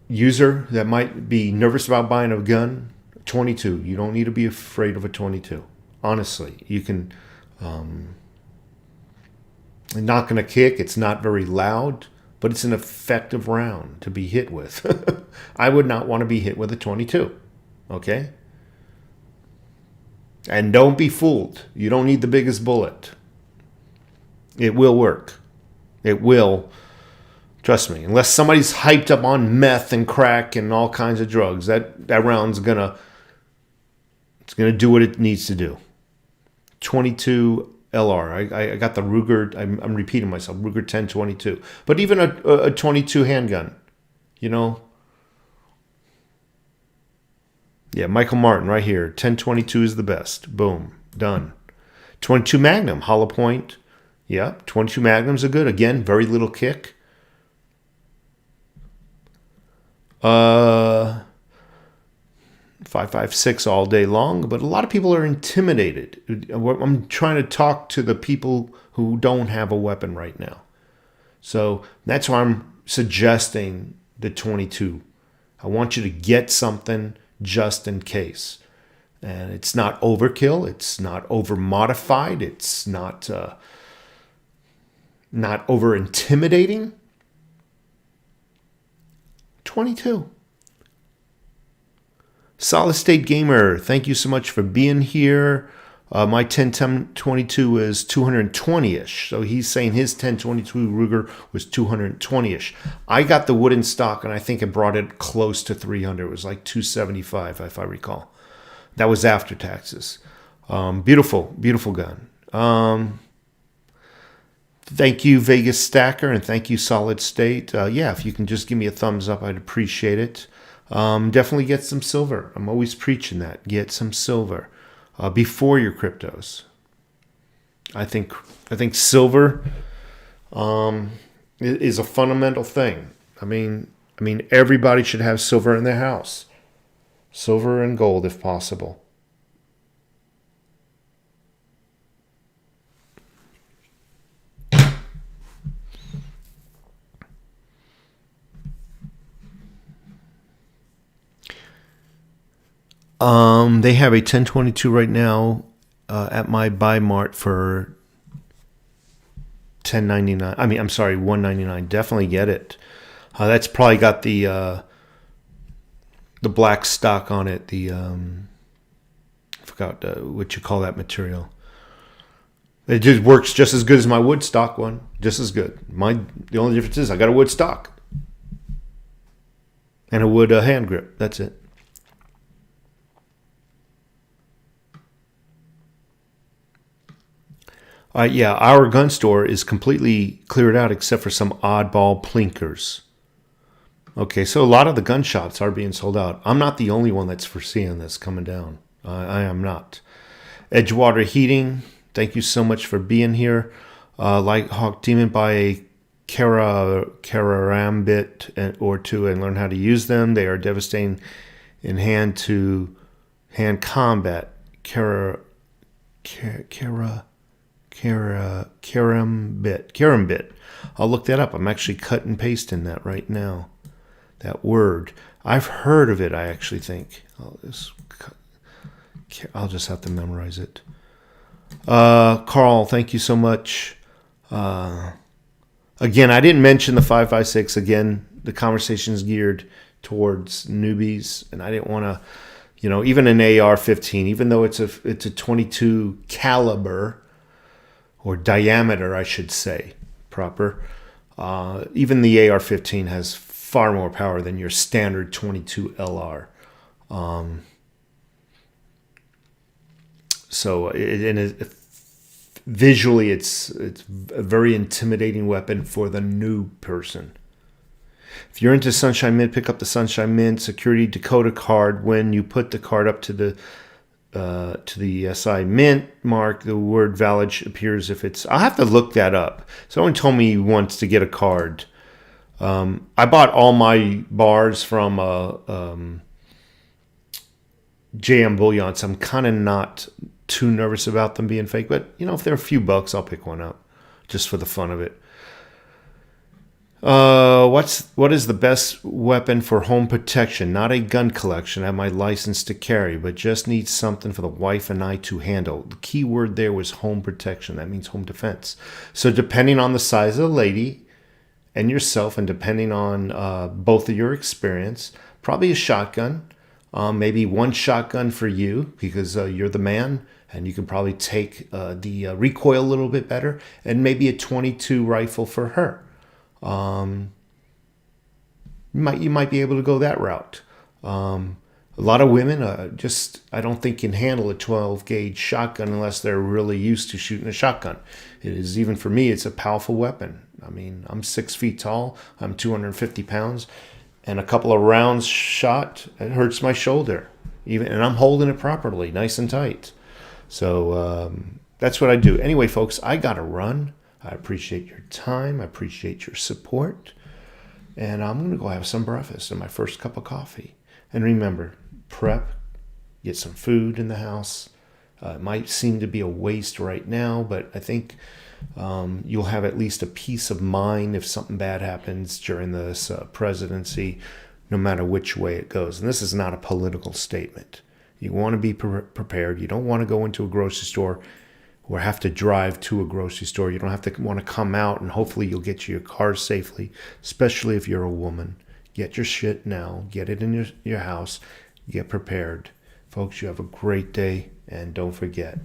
user that might be nervous about buying a gun, 22. You don't need to be afraid of a 22. Honestly, you can... not going to kick. It's not very loud, but it's an effective round to be hit with. I would not want to be hit with a 22. Okay? And don't be fooled. You don't need the biggest bullet. It will work. It will. Trust me. Unless somebody's hyped up on meth and crack and all kinds of drugs, that round's gonna do what it needs to do. 22 LR. I got the Ruger. I'm repeating myself. Ruger 1022. But even a 22 handgun, you know. Yeah, Michael Martin right here. 1022 is the best. Boom. Done. 22 Magnum. Hollow point. Yeah, 22 Magnums are good. Again, very little kick. 5.56 all day long, but a lot of people are intimidated. I'm trying to talk to the people who don't have a weapon right now. So that's why I'm suggesting the 22. I want you to get something just in case. And it's not overkill. It's not over-modified. It's not over-intimidating. 22. Solid State Gamer, thank you so much for being here. My 1022 is 220-ish. So he's saying his 1022 Ruger was 220-ish. I got the wooden stock, and I think it brought it close to 300. It was like 275, if I recall. That was after taxes. Beautiful, beautiful gun. Thank you, Vegas Stacker, and thank you, Solid State. Yeah, if you can just give me a thumbs up, I'd appreciate it. Definitely get some silver. I'm always preaching that. Get some silver before your cryptos. I think silver is a fundamental thing. I mean, everybody should have silver in their house. Silver and gold, if possible. They have a 1022 right now at my Buy Mart for $10.99. I mean, I'm sorry, $1.99. Definitely get it. That's probably got the black stock on it. The I forgot what you call that material. It just works just as good as my wood stock one. Just as good. The only difference is I got a wood stock and a wood hand grip. That's it. Yeah, our gun store is completely cleared out except for some oddball plinkers. Okay, so a lot of the gun shops are being sold out. I'm not the only one that's foreseeing this coming down. I am not. Edgewater Heating, thank you so much for being here. Like Hawk Demon, buy a Karambit or two and learn how to use them. They are devastating in hand-to-hand combat. Karambit. I'll look that up. I'm actually cut and pasting that right now. That word. I've heard of it, I actually think. I'll just have to memorize it. Carl, thank you so much. Again, I didn't mention the 5.56. Again, the conversation is geared towards newbies, and I didn't want to, even an AR-15, even though it's a 22 caliber or diameter, I should say, proper. Even the AR-15 has far more power than your standard 22 LR. Visually, it's a very intimidating weapon for the new person. If you're into Sunshine Mint, pick up the Sunshine Mint Security Dakota card. When you put the card up to the SI Mint mark, the word valid appears if it's... I'll have to look that up. Someone told me he wants to get a card. I bought all my bars from JM Bullion, so I'm kind of not too nervous about them being fake. But, if they're a few bucks, I'll pick one up just for the fun of it. What is the best weapon for home protection? Not a gun collection. I have my license to carry, but just need something for the wife and I to handle. The key word there was home protection. That means home defense. So depending on the size of the lady and yourself, and depending on both of your experience, probably a shotgun. Maybe one shotgun for you because you're the man, and you can probably take the recoil a little bit better, and maybe a 22 rifle for her. You might be able to go that route. A lot of women I don't think can handle a 12 gauge shotgun unless they're really used to shooting a shotgun. It is, even for me, it's a powerful weapon. I mean, I'm 6 feet tall, I'm 250 pounds, and a couple of rounds shot, it hurts my shoulder. And I'm holding it properly, nice and tight. So that's what I do. Anyway, folks, I gotta run. I appreciate your time. I appreciate your support. And I'm going to go have some breakfast and my first cup of coffee. And remember, prep, get some food in the house. It might seem to be a waste right now, but I think you'll have at least a peace of mind if something bad happens during this presidency, no matter which way it goes. And this is not a political statement. You want to be prepared. You don't want to go into a grocery store or have to drive to a grocery store. You don't have to want to come out, and hopefully you'll get to your car safely, especially if you're a woman. Get your shit now. Get it in your house. Get prepared. Folks, you have a great day, and don't forget,